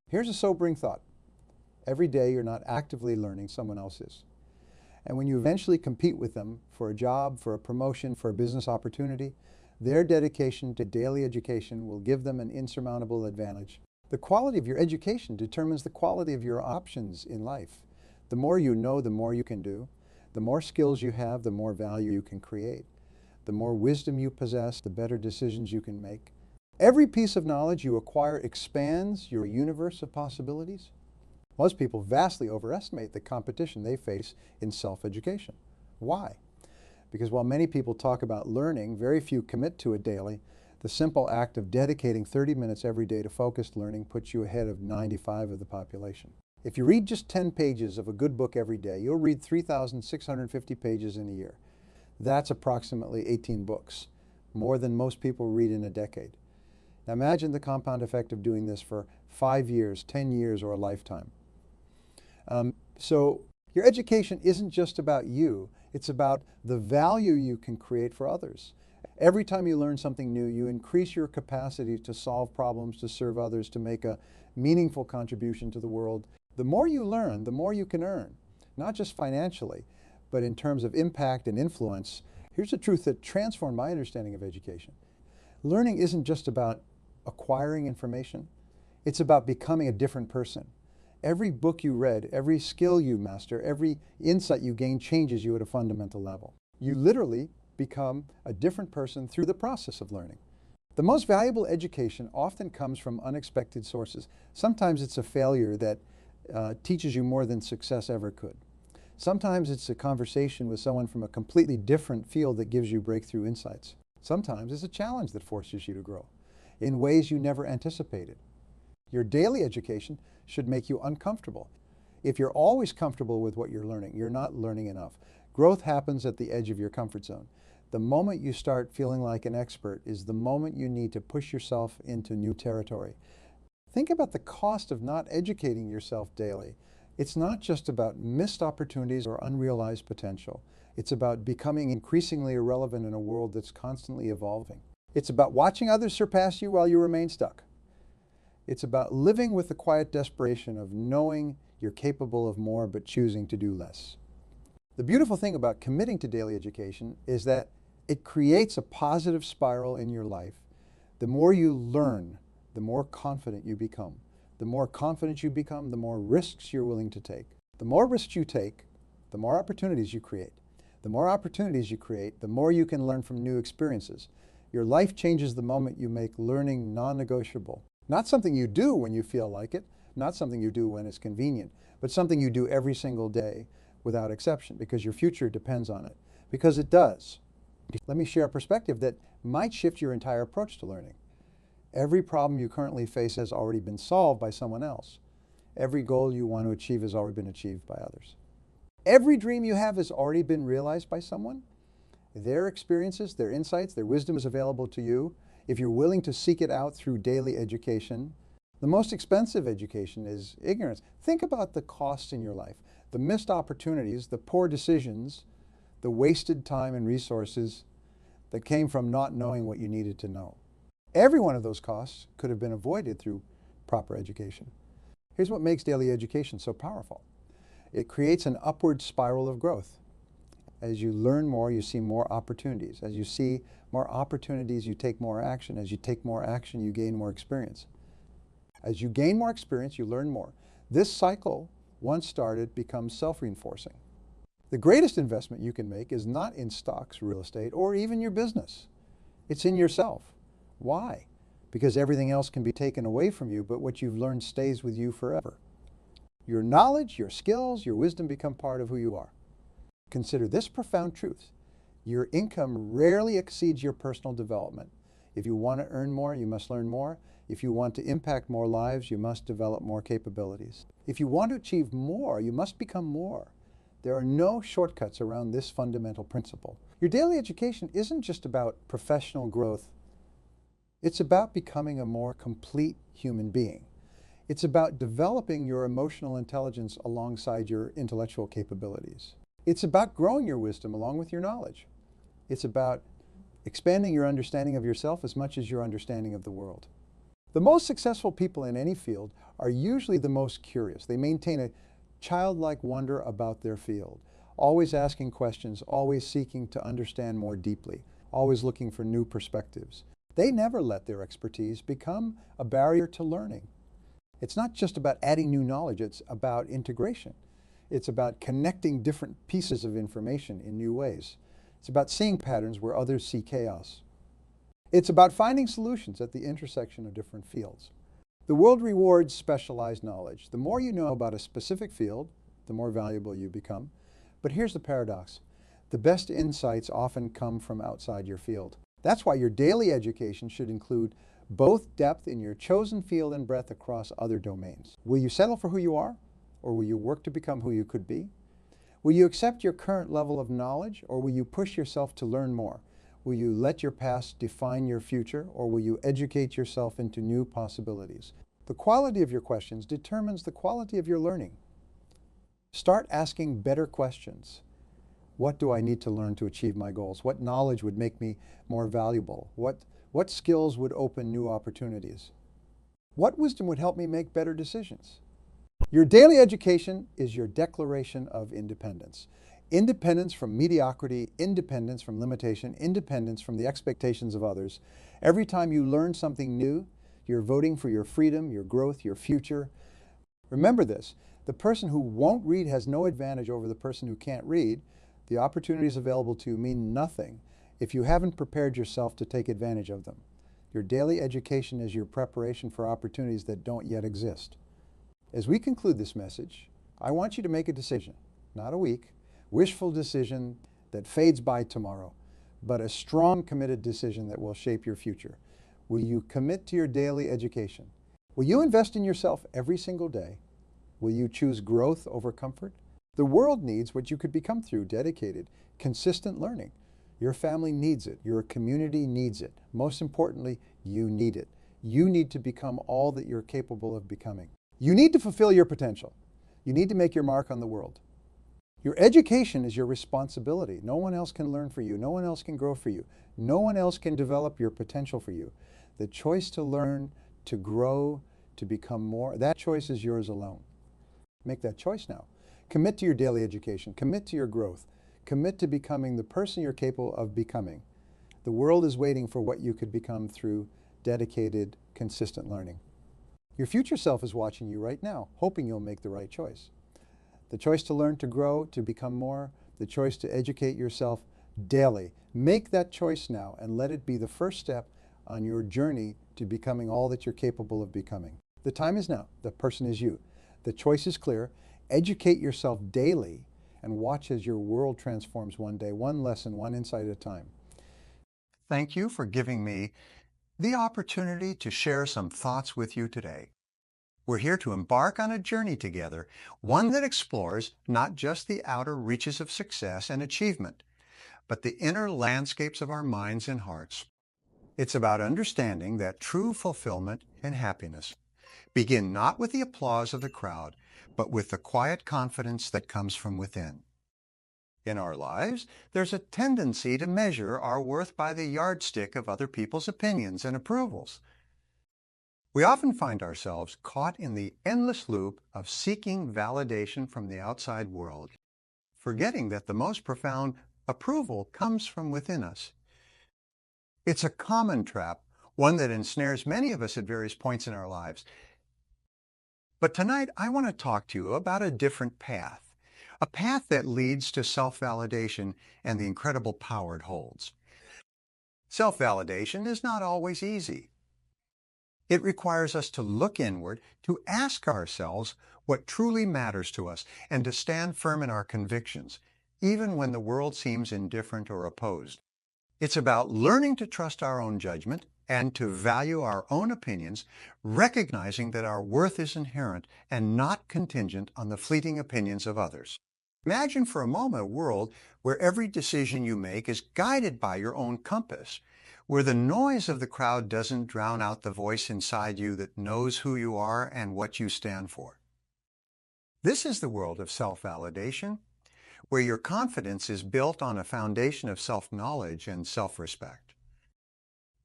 Here's a sobering thought. Every day you're not actively learning, someone else is. And when you eventually compete with them for a job, for a promotion, for a business opportunity, their dedication to daily education will give them an insurmountable advantage. The quality of your education determines the quality of your options in life. The more you know, the more you can do. The more skills you have, the more value you can create. The more wisdom you possess, the better decisions you can make. Every piece of knowledge you acquire expands your universe of possibilities. Most people vastly overestimate the competition they face in self-education. Why? Because while many people talk about learning, very few commit to it daily. The simple act of dedicating 30 minutes every day to focused learning puts you ahead of 95% of the population. If you read just 10 pages of a good book every day, you'll read 3,650 pages in a year. That's approximately 18 books, more than most people read in a decade. Now imagine the compound effect of doing this for 5 years, 10 years, or a lifetime. So your education isn't just about you, it's about the value you can create for others. Every time you learn something new, you increase your capacity to solve problems, to serve others, to make a meaningful contribution to the world. The more you learn, the more you can earn, not just financially, but in terms of impact and influence. Here's the truth that transformed my understanding of education. Learning isn't just about acquiring information, it's about becoming a different person. Every book you read, every skill you master, every insight you gain changes you at a fundamental level. You literally become a different person through the process of learning. The most valuable education often comes from unexpected sources. Sometimes it's a failure that teaches you more than success ever could. Sometimes it's a conversation with someone from a completely different field that gives you breakthrough insights. Sometimes it's a challenge that forces you to grow in ways you never anticipated. Your daily education should make you uncomfortable. If you're always comfortable with what you're learning, you're not learning enough. Growth happens at the edge of your comfort zone. The moment you start feeling like an expert is the moment you need to push yourself into new territory. Think about the cost of not educating yourself daily. It's not just about missed opportunities or unrealized potential. It's about becoming increasingly irrelevant in a world that's constantly evolving. It's about watching others surpass you while you remain stuck. It's about living with the quiet desperation of knowing you're capable of more but choosing to do less. The beautiful thing about committing to daily education is that it creates a positive spiral in your life. The more you learn, the more confident you become. The more confident you become, the more risks you're willing to take. The more risks you take, the more opportunities you create. The more opportunities you create, the more you can learn from new experiences. Your life changes the moment you make learning non-negotiable. Not something you do when you feel like it, not something you do when it's convenient, but something you do every single day without exception, because your future depends on it. Because it does. Let me share a perspective that might shift your entire approach to learning. Every problem you currently face has already been solved by someone else. Every goal you want to achieve has already been achieved by others. Every dream you have has already been realized by someone. Their experiences, their insights, their wisdom is available to you if you're willing to seek it out through daily education. The most expensive education is ignorance. Think about the costs in your life, the missed opportunities, the poor decisions, the wasted time and resources that came from not knowing what you needed to know. Every one of those costs could have been avoided through proper education. Here's what makes daily education so powerful. It creates an upward spiral of growth. As you learn more, you see more opportunities. As you see more opportunities, you take more action. As you take more action, you gain more experience. As you gain more experience, you learn more. This cycle, once started, becomes self-reinforcing. The greatest investment you can make is not in stocks, real estate, or even your business. It's in yourself. Why? Because everything else can be taken away from you, but what you've learned stays with you forever. Your knowledge, your skills, your wisdom become part of who you are. Consider this profound truth. Your income rarely exceeds your personal development. If you want to earn more, you must learn more. If you want to impact more lives, you must develop more capabilities. If you want to achieve more, you must become more. There are no shortcuts around this fundamental principle. Your daily education isn't just about professional growth. It's about becoming a more complete human being. It's about developing your emotional intelligence alongside your intellectual capabilities. It's about growing your wisdom along with your knowledge. It's about expanding your understanding of yourself as much as your understanding of the world. The most successful people in any field are usually the most curious. They maintain a childlike wonder about their field, always asking questions, always seeking to understand more deeply, always looking for new perspectives. They never let their expertise become a barrier to learning. It's not just about adding new knowledge, it's about integration. It's about connecting different pieces of information in new ways. It's about seeing patterns where others see chaos. It's about finding solutions at the intersection of different fields. The world rewards specialized knowledge. The more you know about a specific field, the more valuable you become. But here's the paradox. The best insights often come from outside your field. That's why your daily education should include both depth in your chosen field and breadth across other domains. Will you settle for who you are, or will you work to become who you could be? Will you accept your current level of knowledge, or will you push yourself to learn more? Will you let your past define your future, or will you educate yourself into new possibilities? The quality of your questions determines the quality of your learning. Start asking better questions. What do I need to learn to achieve my goals? What knowledge would make me more valuable? What skills would open new opportunities? What wisdom would help me make better decisions? Your daily education is your declaration of independence. Independence from mediocrity, independence from limitation, independence from the expectations of others. Every time you learn something new, you're voting for your freedom, your growth, your future. Remember this, the person who won't read has no advantage over the person who can't read. The opportunities available to you mean nothing if you haven't prepared yourself to take advantage of them. Your daily education is your preparation for opportunities that don't yet exist. As we conclude this message, I want you to make a decision, not a weak, wishful decision that fades by tomorrow, but a strong, committed decision that will shape your future. Will you commit to your daily education? Will you invest in yourself every single day? Will you choose growth over comfort? The world needs what you could become through dedicated, consistent learning. Your family needs it. Your community needs it. Most importantly, you need it. You need to become all that you're capable of becoming. You need to fulfill your potential. You need to make your mark on the world. Your education is your responsibility. No one else can learn for you. No one else can grow for you. No one else can develop your potential for you. The choice to learn, to grow, to become more, that choice is yours alone. Make that choice now. Commit to your daily education. Commit to your growth. Commit to becoming the person you're capable of becoming. The world is waiting for what you could become through dedicated, consistent learning. Your future self is watching you right now, hoping you'll make the right choice. The choice to learn, to grow, to become more, the choice to educate yourself daily. Make that choice now and let it be the first step on your journey to becoming all that you're capable of becoming. The time is now. The person is you. The choice is clear. Educate yourself daily and watch as your world transforms one day, one lesson, one insight at a time. Thank you for giving me the opportunity to share some thoughts with you today. We're here to embark on a journey together, one that explores not just the outer reaches of success and achievement, but the inner landscapes of our minds and hearts. It's about understanding that true fulfillment and happiness begin not with the applause of the crowd, but with the quiet confidence that comes from within. In our lives, there's a tendency to measure our worth by the yardstick of other people's opinions and approvals. We often find ourselves caught in the endless loop of seeking validation from the outside world, forgetting that the most profound approval comes from within us. It's a common trap, one that ensnares many of us at various points in our lives. But tonight, I want to talk to you about a different path, a path that leads to self-validation and the incredible power it holds. Self-validation is not always easy. It requires us to look inward, to ask ourselves what truly matters to us, and to stand firm in our convictions, even when the world seems indifferent or opposed. It's about learning to trust our own judgment and to value our own opinions, recognizing that our worth is inherent and not contingent on the fleeting opinions of others. Imagine for a moment a world where every decision you make is guided by your own compass, where the noise of the crowd doesn't drown out the voice inside you that knows who you are and what you stand for. This is the world of self-validation, where your confidence is built on a foundation of self-knowledge and self-respect.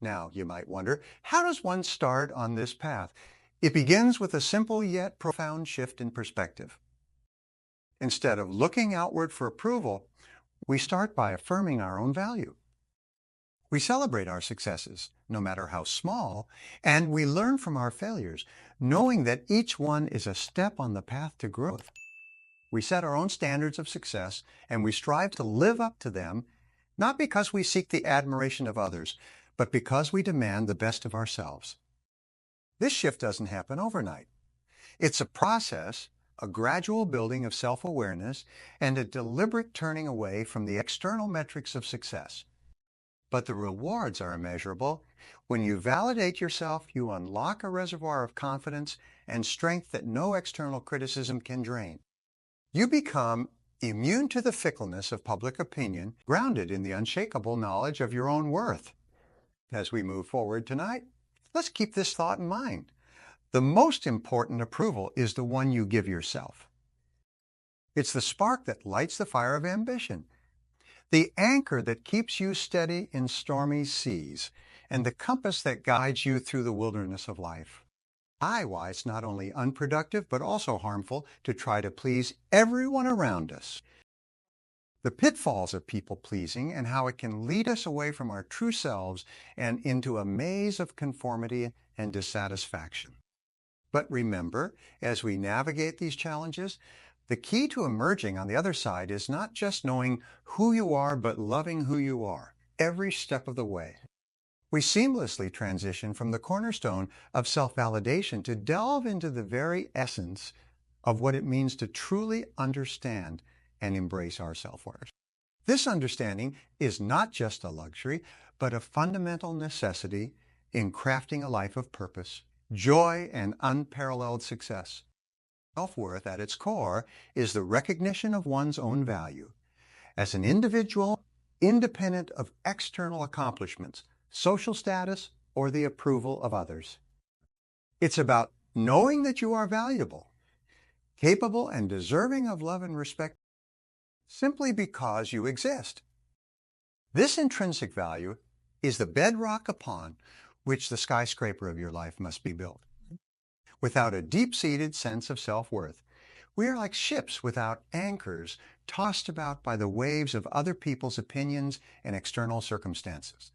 Now, you might wonder, how does one start on this path? It begins with a simple yet profound shift in perspective. Instead of looking outward for approval, we start by affirming our own value. We celebrate our successes, no matter how small, and we learn from our failures, knowing that each one is a step on the path to growth. We set our own standards of success, and we strive to live up to them, not because we seek the admiration of others, but because we demand the best of ourselves. This shift doesn't happen overnight. It's a process, a gradual building of self-awareness, and a deliberate turning away from the external metrics of success. But the rewards are immeasurable. When you validate yourself, you unlock a reservoir of confidence and strength that no external criticism can drain. You become immune to the fickleness of public opinion, grounded in the unshakable knowledge of your own worth. As we move forward tonight, let's keep this thought in mind. The most important approval is the one you give yourself. It's the spark that lights the fire of ambition, the anchor that keeps you steady in stormy seas, and the compass that guides you through the wilderness of life. Why it's not only unproductive, but also harmful to try to please everyone around us. The pitfalls of people-pleasing and how it can lead us away from our true selves and into a maze of conformity and dissatisfaction. But remember, as we navigate these challenges, the key to emerging on the other side is not just knowing who you are, but loving who you are every step of the way. We seamlessly transition from the cornerstone of self-validation to delve into the very essence of what it means to truly understand and embrace our self-worth. This understanding is not just a luxury, but a fundamental necessity in crafting a life of purpose, joy, and unparalleled success. Self-worth at its core is the recognition of one's own value as an individual, independent of external accomplishments, social status, or the approval of others. It's about knowing that you are valuable, capable, and deserving of love and respect simply because you exist. This intrinsic value is the bedrock upon which the skyscraper of your life must be built. Without a deep-seated sense of self-worth, we are like ships without anchors, tossed about by the waves of other people's opinions and external circumstances.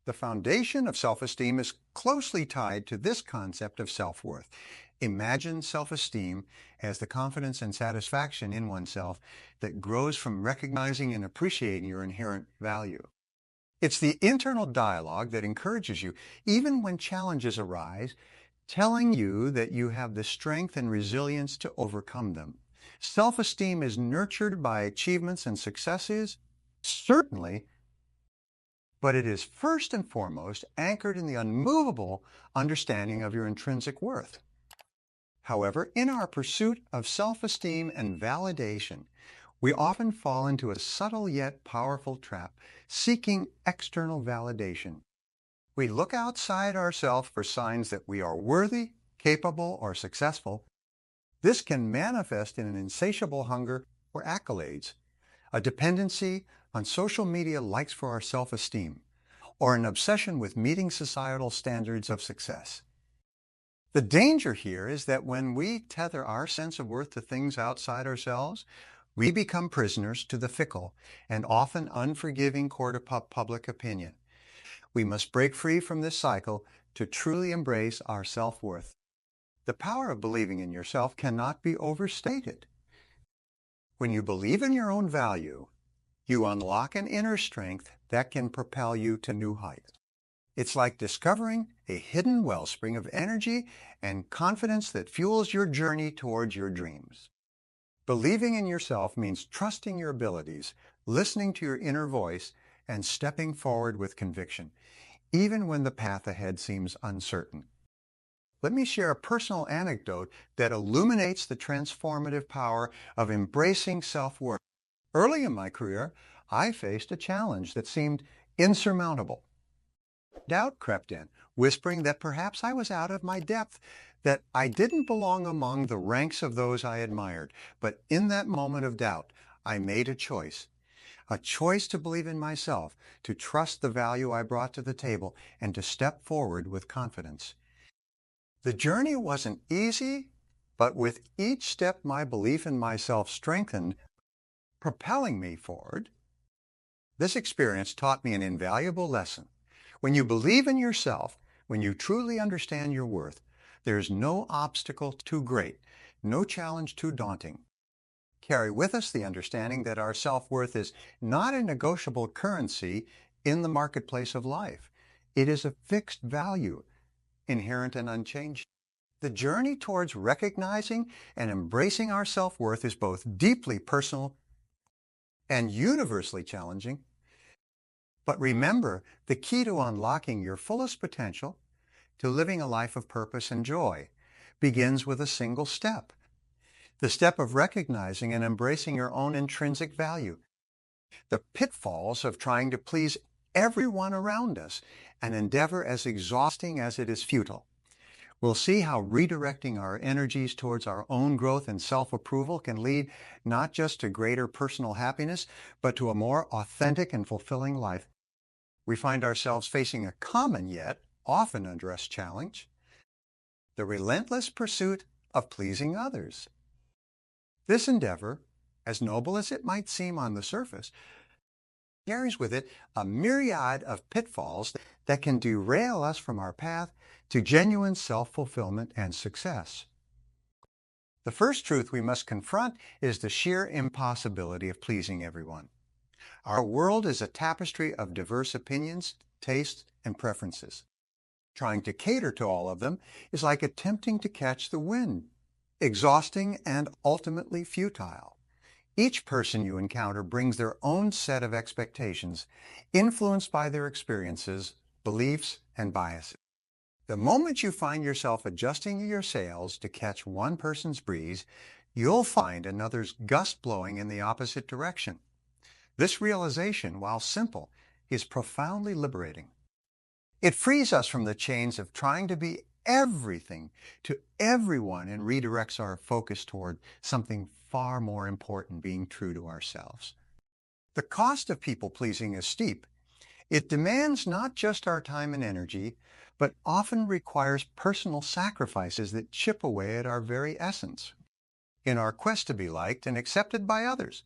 The foundation of self-esteem is closely tied to this concept of self-worth. Imagine self-esteem as the confidence and satisfaction in oneself that grows from recognizing and appreciating your inherent value. It's the internal dialogue that encourages you, even when challenges arise, telling you that you have the strength and resilience to overcome them. Self-esteem is nurtured by achievements and successes, certainly, but it is first and foremost anchored in the unmovable understanding of your intrinsic worth. However, in our pursuit of self-esteem and validation, we often fall into a subtle yet powerful trap, seeking external validation. We look outside ourselves for signs that we are worthy, capable, or successful. This can manifest in an insatiable hunger for accolades, a dependency on social media likes for our self-esteem, or an obsession with meeting societal standards of success. The danger here is that when we tether our sense of worth to things outside ourselves, we become prisoners to the fickle and often unforgiving court of public opinion. We must break free from this cycle to truly embrace our self-worth. The power of believing in yourself cannot be overstated. When you believe in your own value, you unlock an inner strength that can propel you to new heights. It's like discovering a hidden wellspring of energy and confidence that fuels your journey towards your dreams. Believing in yourself means trusting your abilities, listening to your inner voice, and stepping forward with conviction, even when the path ahead seems uncertain. Let me share a personal anecdote that illuminates the transformative power of embracing self-worth. Early in my career, I faced a challenge that seemed insurmountable. Doubt crept in, whispering that perhaps I was out of my depth, that I didn't belong among the ranks of those I admired. But in that moment of doubt, I made a choice to believe in myself, to trust the value I brought to the table, and to step forward with confidence. The journey wasn't easy, but with each step my belief in myself strengthened, propelling me forward. This experience taught me an invaluable lesson. When you believe in yourself, when you truly understand your worth, there is no obstacle too great, no challenge too daunting. Carry with us the understanding that our self-worth is not a negotiable currency in the marketplace of life. It is a fixed value, inherent and unchanged. The journey towards recognizing and embracing our self-worth is both deeply personal and universally challenging. But remember, the key to unlocking your fullest potential, to living a life of purpose and joy, begins with a single step. The step of recognizing and embracing your own intrinsic value. The pitfalls of trying to please everyone around us, an endeavor as exhausting as it is futile. We'll see how redirecting our energies towards our own growth and self-approval can lead not just to greater personal happiness, but to a more authentic and fulfilling life. We find ourselves facing a common yet often addressed challenge: the relentless pursuit of pleasing others. This endeavor, as noble as it might seem on the surface, carries with it a myriad of pitfalls that can derail us from our path to genuine self-fulfillment and success. The first truth we must confront is the sheer impossibility of pleasing everyone. Our world is a tapestry of diverse opinions, tastes, and preferences. Trying to cater to all of them is like attempting to catch the wind, exhausting and ultimately futile. Each person you encounter brings their own set of expectations, influenced by their experiences, beliefs, and biases. The moment you find yourself adjusting your sails to catch one person's breeze, you'll find another's gust blowing in the opposite direction. This realization, while simple, is profoundly liberating. It frees us from the chains of trying to be everything to everyone and redirects our focus toward something far more important: being true to ourselves. The cost of people-pleasing is steep. It demands not just our time and energy, but often requires personal sacrifices that chip away at our very essence. In our quest to be liked and accepted by others,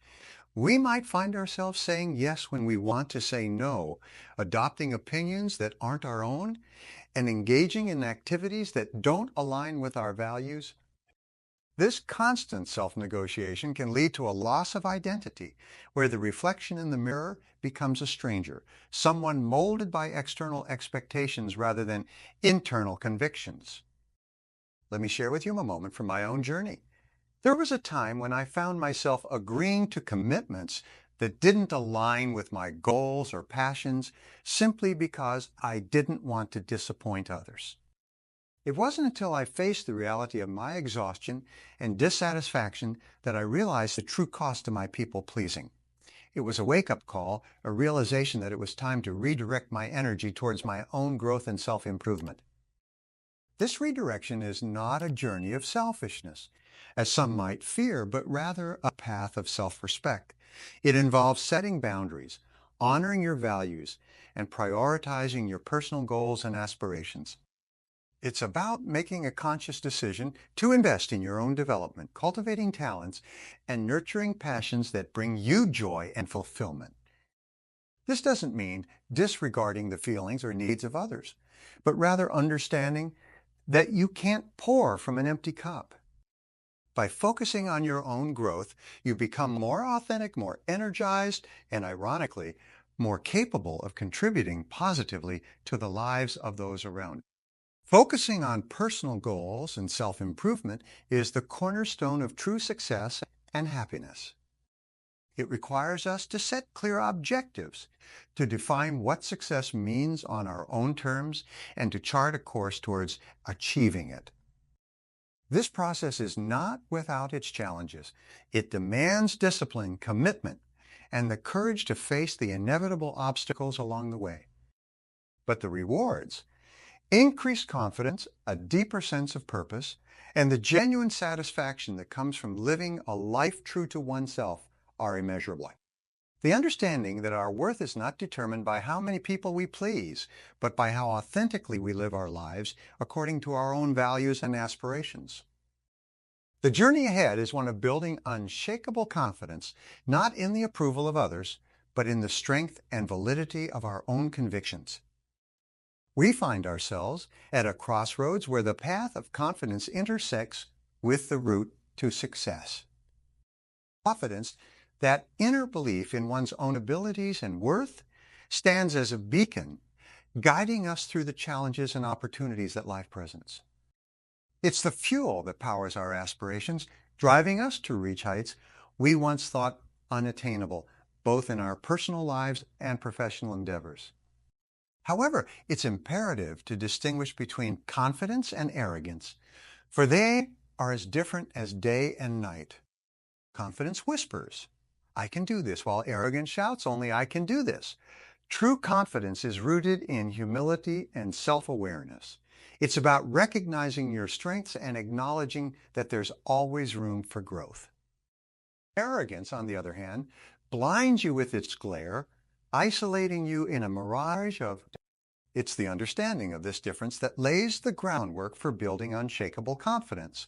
we might find ourselves saying yes when we want to say no, adopting opinions that aren't our own, and engaging in activities that don't align with our values. This constant self-negotiation can lead to a loss of identity, where the reflection in the mirror becomes a stranger, someone molded by external expectations rather than internal convictions. Let me share with you a moment from my own journey. There was a time when I found myself agreeing to commitments that didn't align with my goals or passions simply because I didn't want to disappoint others. It wasn't until I faced the reality of my exhaustion and dissatisfaction that I realized the true cost to my people-pleasing. It was a wake-up call, a realization that it was time to redirect my energy towards my own growth and self-improvement. This redirection is not a journey of selfishness, as some might fear, but rather a path of self-respect. It involves setting boundaries, honoring your values, and prioritizing your personal goals and aspirations. It's about making a conscious decision to invest in your own development, cultivating talents, and nurturing passions that bring you joy and fulfillment. This doesn't mean disregarding the feelings or needs of others, but rather understanding that you can't pour from an empty cup. By focusing on your own growth, you become more authentic, more energized, and ironically, more capable of contributing positively to the lives of those around you. Focusing on personal goals and self-improvement is the cornerstone of true success and happiness. It requires us to set clear objectives, to define what success means on our own terms, and to chart a course towards achieving it. This process is not without its challenges. It demands discipline, commitment, and the courage to face the inevitable obstacles along the way. But the rewards, increased confidence, a deeper sense of purpose, and the genuine satisfaction that comes from living a life true to oneself are immeasurable. The understanding that our worth is not determined by how many people we please, but by how authentically we live our lives according to our own values and aspirations. The journey ahead is one of building unshakable confidence, not in the approval of others, but in the strength and validity of our own convictions. We find ourselves at a crossroads where the path of confidence intersects with the route to success. Confidence, that inner belief in one's own abilities and worth, stands as a beacon, guiding us through the challenges and opportunities that life presents. It's the fuel that powers our aspirations, driving us to reach heights we once thought unattainable, both in our personal lives and professional endeavors. However, it's imperative to distinguish between confidence and arrogance, for they are as different as day and night. Confidence whispers, "I can do this," while arrogance shouts, "Only I can do this." True confidence is rooted in humility and self-awareness. It's about recognizing your strengths and acknowledging that there's always room for growth. Arrogance, on the other hand, blinds you with its glare, isolating you in a mirage of. It's the understanding of this difference that lays the groundwork for building unshakable confidence,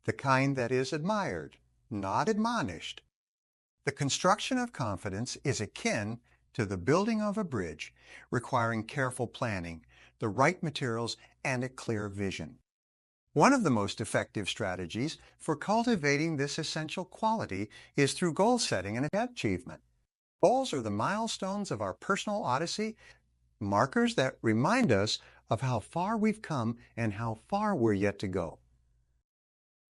the kind that is admired, not admonished. The construction of confidence is akin to the building of a bridge, requiring careful planning, the right materials, and a clear vision. One of the most effective strategies for cultivating this essential quality is through goal setting and achievement. Goals are the milestones of our personal odyssey, markers that remind us of how far we've come and how far we're yet to go.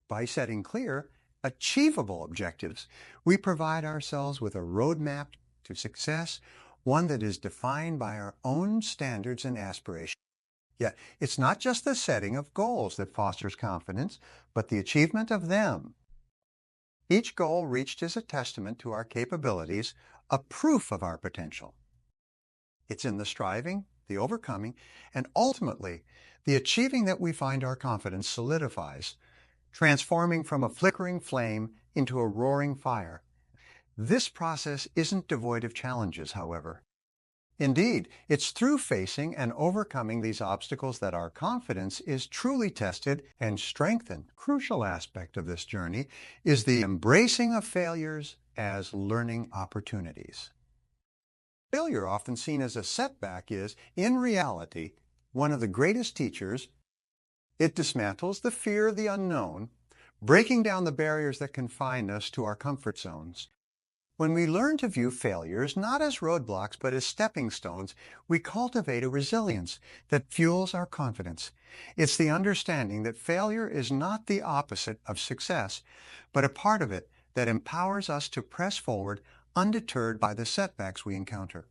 By setting clear, achievable objectives, we provide ourselves with a roadmap to success, one that is defined by our own standards and aspirations. Yet, it's not just the setting of goals that fosters confidence, but the achievement of them. Each goal reached is a testament to our capabilities, a proof of our potential. It's in the striving, the overcoming, and ultimately, the achieving that we find our confidence solidifies, transforming from a flickering flame into a roaring fire. This process isn't devoid of challenges, however. Indeed, it's through facing and overcoming these obstacles that our confidence is truly tested and strengthened. A crucial aspect of this journey is the embracing of failures as learning opportunities. Failure, often seen as a setback, is, in reality, one of the greatest teachers. It dismantles the fear of the unknown, breaking down the barriers that confine us to our comfort zones. When we learn to view failures not as roadblocks but as stepping stones, we cultivate a resilience that fuels our confidence. It's the understanding that failure is not the opposite of success, but a part of it that empowers us to press forward undeterred by the setbacks we encounter.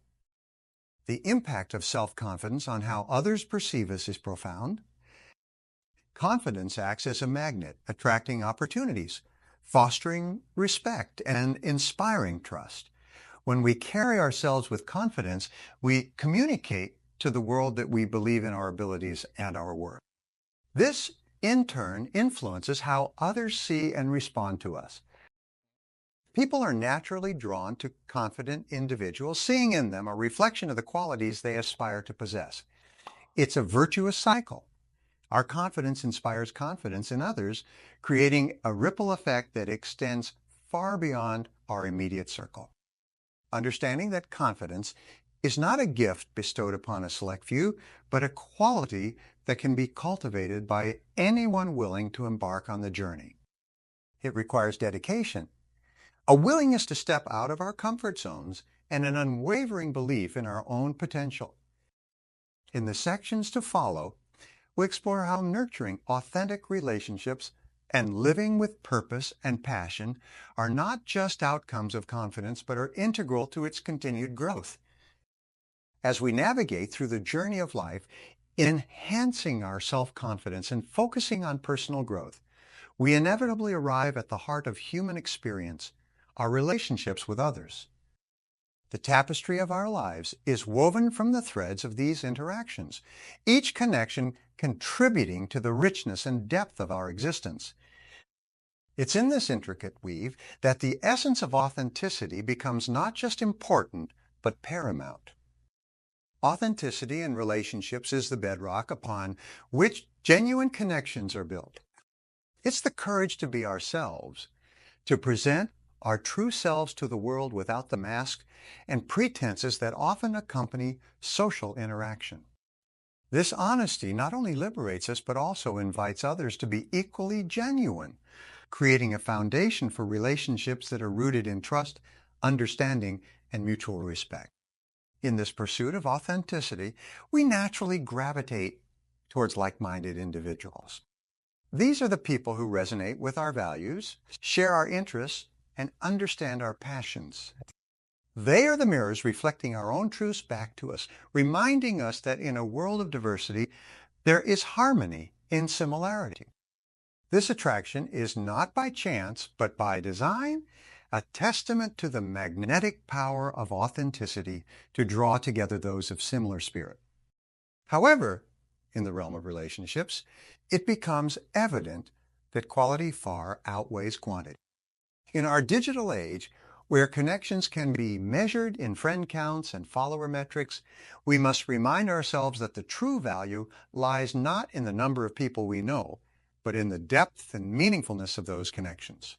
The impact of self-confidence on how others perceive us is profound. Confidence acts as a magnet, attracting opportunities, fostering respect, and inspiring trust. When we carry ourselves with confidence, we communicate to the world that we believe in our abilities and our worth. This, in turn, influences how others see and respond to us. People are naturally drawn to confident individuals, seeing in them a reflection of the qualities they aspire to possess. It's a virtuous cycle. Our confidence inspires confidence in others, creating a ripple effect that extends far beyond our immediate circle. Understanding that confidence is not a gift bestowed upon a select few, but a quality that can be cultivated by anyone willing to embark on the journey. It requires dedication, a willingness to step out of our comfort zones, and an unwavering belief in our own potential. In the sections to follow, we'll explore how nurturing authentic relationships And living with purpose and passion are not just outcomes of confidence, but are integral to its continued growth. As we navigate through the journey of life, enhancing our self-confidence and focusing on personal growth, we inevitably arrive at the heart of human experience, our relationships with others. The tapestry of our lives is woven from the threads of these interactions, each connection contributing to the richness and depth of our existence. It's in this intricate weave that the essence of authenticity becomes not just important, but paramount. Authenticity in relationships is the bedrock upon which genuine connections are built. It's the courage to be ourselves, to present our true selves to the world without the mask and pretenses that often accompany social interaction. This honesty not only liberates us, but also invites others to be equally genuine, creating a foundation for relationships that are rooted in trust, understanding, and mutual respect. In this pursuit of authenticity, we naturally gravitate towards like-minded individuals. These are the people who resonate with our values, share our interests, and understand our passions. They are the mirrors reflecting our own truths back to us, reminding us that in a world of diversity, there is harmony in similarity. This attraction is not by chance, but by design, a testament to the magnetic power of authenticity to draw together those of similar spirit. However, in the realm of relationships, it becomes evident that quality far outweighs quantity. In our digital age, where connections can be measured in friend counts and follower metrics, we must remind ourselves that the true value lies not in the number of people we know, but in the depth and meaningfulness of those connections.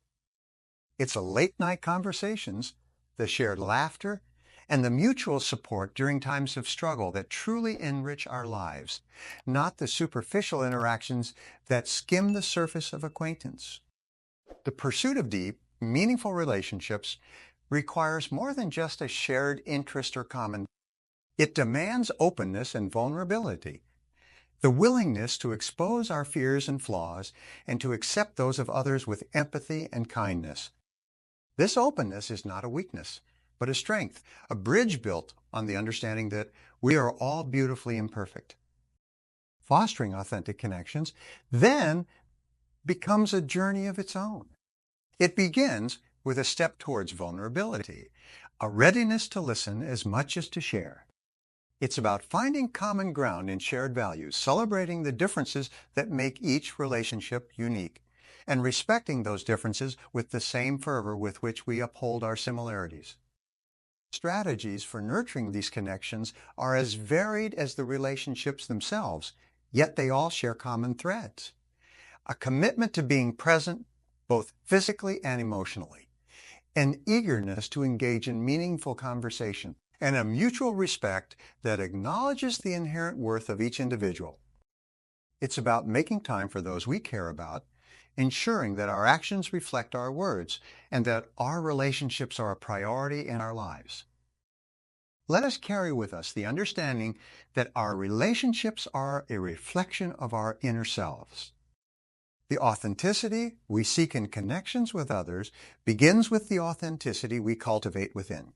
It's the late-night conversations, the shared laughter, and the mutual support during times of struggle that truly enrich our lives, not the superficial interactions that skim the surface of acquaintance. The pursuit of deep, meaningful relationships requires more than just a shared interest or common. It demands openness and vulnerability, the willingness to expose our fears and flaws and to accept those of others with empathy and kindness. This openness is not a weakness, but a strength, a bridge built on the understanding that we are all beautifully imperfect. Fostering authentic connections then becomes a journey of its own. It begins with a step towards vulnerability, a readiness to listen as much as to share. It's about finding common ground in shared values, celebrating the differences that make each relationship unique, and respecting those differences with the same fervor with which we uphold our similarities. Strategies for nurturing these connections are as varied as the relationships themselves, yet they all share common threads. A commitment to being present, both physically and emotionally, an eagerness to engage in meaningful conversation, and a mutual respect that acknowledges the inherent worth of each individual. It's about making time for those we care about, ensuring that our actions reflect our words, and that our relationships are a priority in our lives. Let us carry with us the understanding that our relationships are a reflection of our inner selves. The authenticity we seek in connections with others begins with the authenticity we cultivate within.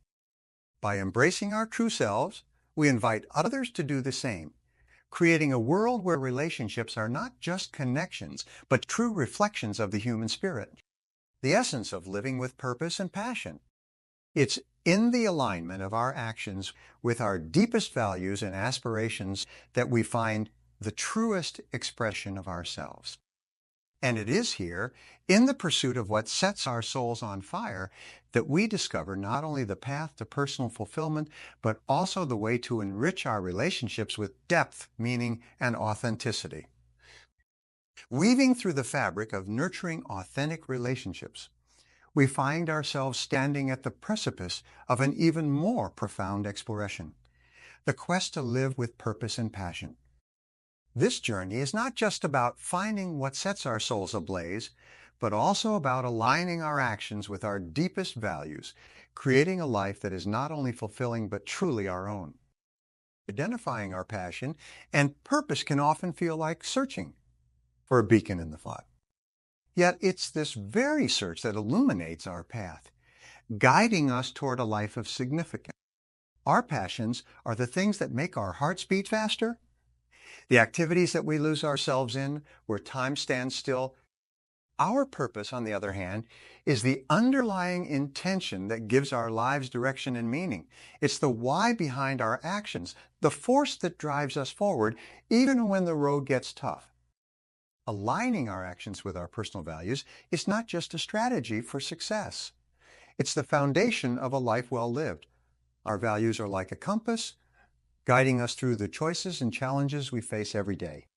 By embracing our true selves, we invite others to do the same, creating a world where relationships are not just connections, but true reflections of the human spirit, the essence of living with purpose and passion. It's in the alignment of our actions with our deepest values and aspirations that we find the truest expression of ourselves. And it is here, in the pursuit of what sets our souls on fire, that we discover not only the path to personal fulfillment, but also the way to enrich our relationships with depth, meaning, and authenticity. Weaving through the fabric of nurturing authentic relationships, we find ourselves standing at the precipice of an even more profound exploration, the quest to live with purpose and passion. This journey is not just about finding what sets our souls ablaze, but also about aligning our actions with our deepest values, creating a life that is not only fulfilling but truly our own. Identifying our passion and purpose can often feel like searching for a beacon in the fog. Yet it's this very search that illuminates our path, guiding us toward a life of significance. Our passions are the things that make our hearts beat faster, the activities that we lose ourselves in, where time stands still. Our purpose, on the other hand, is the underlying intention that gives our lives direction and meaning. It's the why behind our actions, the force that drives us forward, even when the road gets tough. Aligning our actions with our personal values is not just a strategy for success. It's the foundation of a life well lived. Our values are like a compass, guiding us through the choices and challenges we face every day.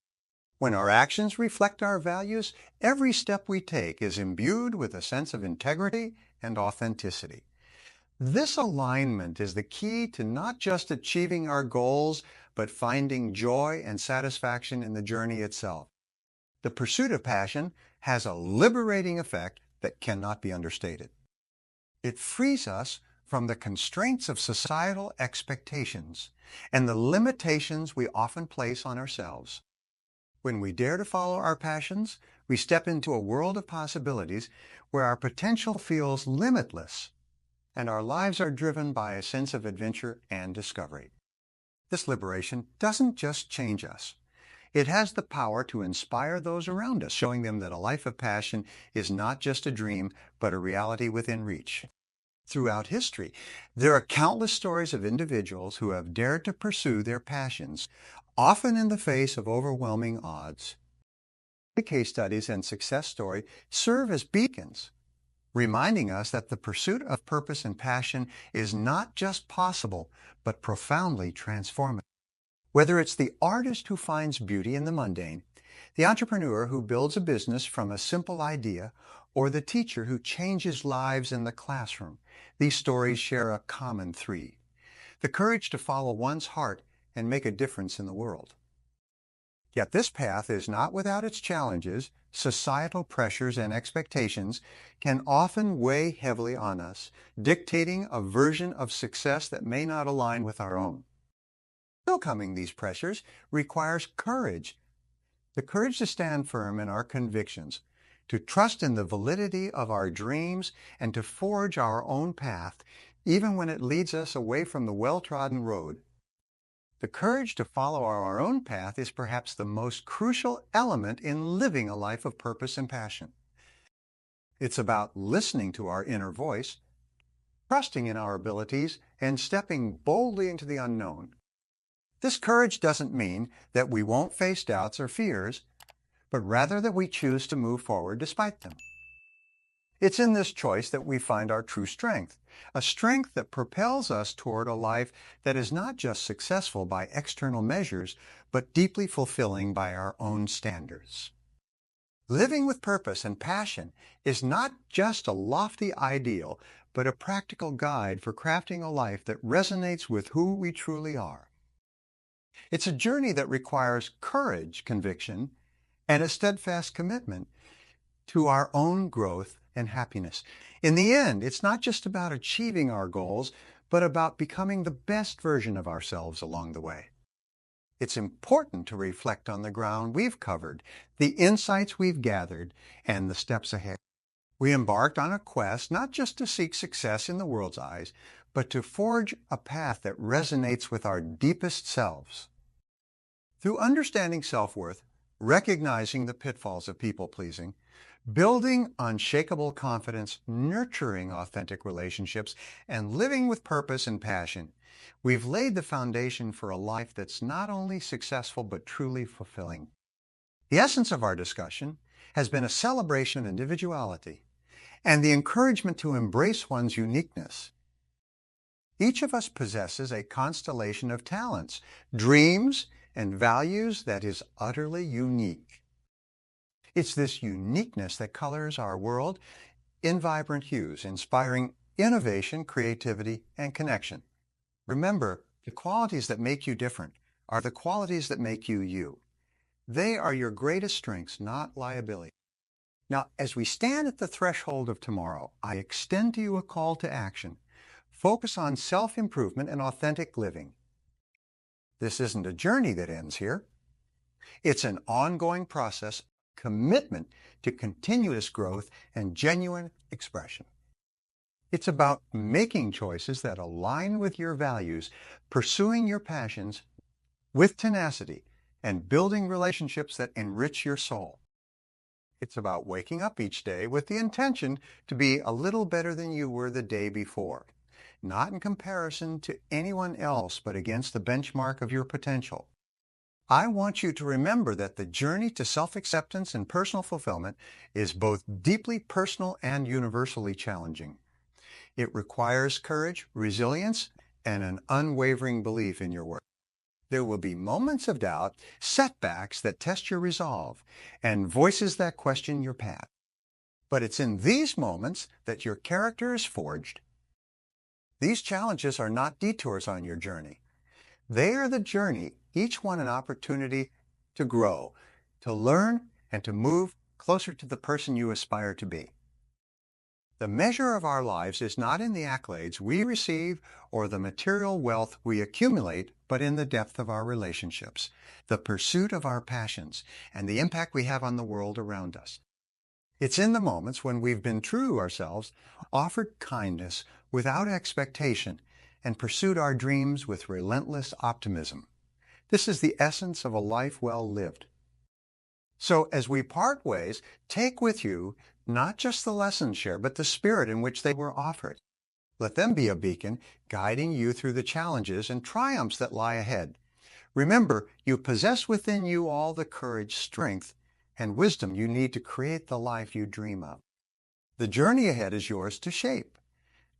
When our actions reflect our values, every step we take is imbued with a sense of integrity and authenticity. This alignment is the key to not just achieving our goals, but finding joy and satisfaction in the journey itself. The pursuit of passion has a liberating effect that cannot be understated. It frees us from the constraints of societal expectations and the limitations we often place on ourselves. When we dare to follow our passions, we step into a world of possibilities where our potential feels limitless and our lives are driven by a sense of adventure and discovery. This liberation doesn't just change us. It has the power to inspire those around us, showing them that a life of passion is not just a dream, but a reality within reach. Throughout history, there are countless stories of individuals who have dared to pursue their passions, often in the face of overwhelming odds. The case studies and success story serve as beacons, reminding us that the pursuit of purpose and passion is not just possible, but profoundly transformative. Whether it's the artist who finds beauty in the mundane, the entrepreneur who builds a business from a simple idea, or the teacher who changes lives in the classroom, these stories share a common thread: the courage to follow one's heart and make a difference in the world. Yet this path is not without its challenges. Societal pressures and expectations can often weigh heavily on us, dictating a version of success that may not align with our own. Overcoming these pressures requires courage, the courage to stand firm in our convictions, to trust in the validity of our dreams, and to forge our own path, even when it leads us away from the well-trodden road. The courage to follow our own path is perhaps the most crucial element in living a life of purpose and passion. It's about listening to our inner voice, trusting in our abilities, and stepping boldly into the unknown. This courage doesn't mean that we won't face doubts or fears, but rather that we choose to move forward despite them. It's in this choice that we find our true strength, a strength that propels us toward a life that is not just successful by external measures, but deeply fulfilling by our own standards. Living with purpose and passion is not just a lofty ideal, but a practical guide for crafting a life that resonates with who we truly are. It's a journey that requires courage, conviction, and a steadfast commitment to our own growth and happiness. In the end, it's not just about achieving our goals, but about becoming the best version of ourselves along the way. It's important to reflect on the ground we've covered, the insights we've gathered, and the steps ahead. We embarked on a quest not just to seek success in the world's eyes, but to forge a path that resonates with our deepest selves. Through understanding self-worth, recognizing the pitfalls of people-pleasing, building unshakable confidence, nurturing authentic relationships, and living with purpose and passion, we've laid the foundation for a life that's not only successful but truly fulfilling. The essence of our discussion has been a celebration of individuality and the encouragement to embrace one's uniqueness. Each of us possesses a constellation of talents, dreams, and values that is utterly unique. It's this uniqueness that colors our world in vibrant hues, inspiring innovation, creativity, and connection. Remember, the qualities that make you different are the qualities that make you you. They are your greatest strengths, not liability. Now, as we stand at the threshold of tomorrow, I extend to you a call to action. Focus on self-improvement and authentic living. This isn't a journey that ends here. It's an ongoing process commitment to continuous growth and genuine expression. It's about making choices that align with your values, pursuing your passions with tenacity, and building relationships that enrich your soul. It's about waking up each day with the intention to be a little better than you were the day before, not in comparison to anyone else, but against the benchmark of your potential. I want you to remember that the journey to self-acceptance and personal fulfillment is both deeply personal and universally challenging. It requires courage, resilience, and an unwavering belief in your work. There will be moments of doubt, setbacks that test your resolve, and voices that question your path. But it's in these moments that your character is forged. These challenges are not detours on your journey. They are the journey, each one an opportunity to grow, to learn, and to move closer to the person you aspire to be. The measure of our lives is not in the accolades we receive or the material wealth we accumulate, but in the depth of our relationships, the pursuit of our passions, and the impact we have on the world around us. It's in the moments when we've been true to ourselves, offered kindness without expectation, and pursued our dreams with relentless optimism. This is the essence of a life well lived. So as we part ways, take with you not just the lessons shared, but the spirit in which they were offered. Let them be a beacon, guiding you through the challenges and triumphs that lie ahead. Remember, you possess within you all the courage, strength, and wisdom you need to create the life you dream of. The journey ahead is yours to shape,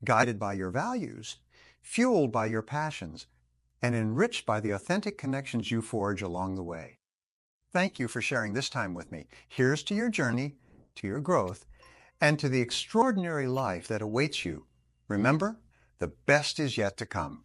guided by your values, fueled by your passions, and enriched by the authentic connections you forge along the way. Thank you for sharing this time with me. Here's to your journey, to your growth, and to the extraordinary life that awaits you. Remember, the best is yet to come.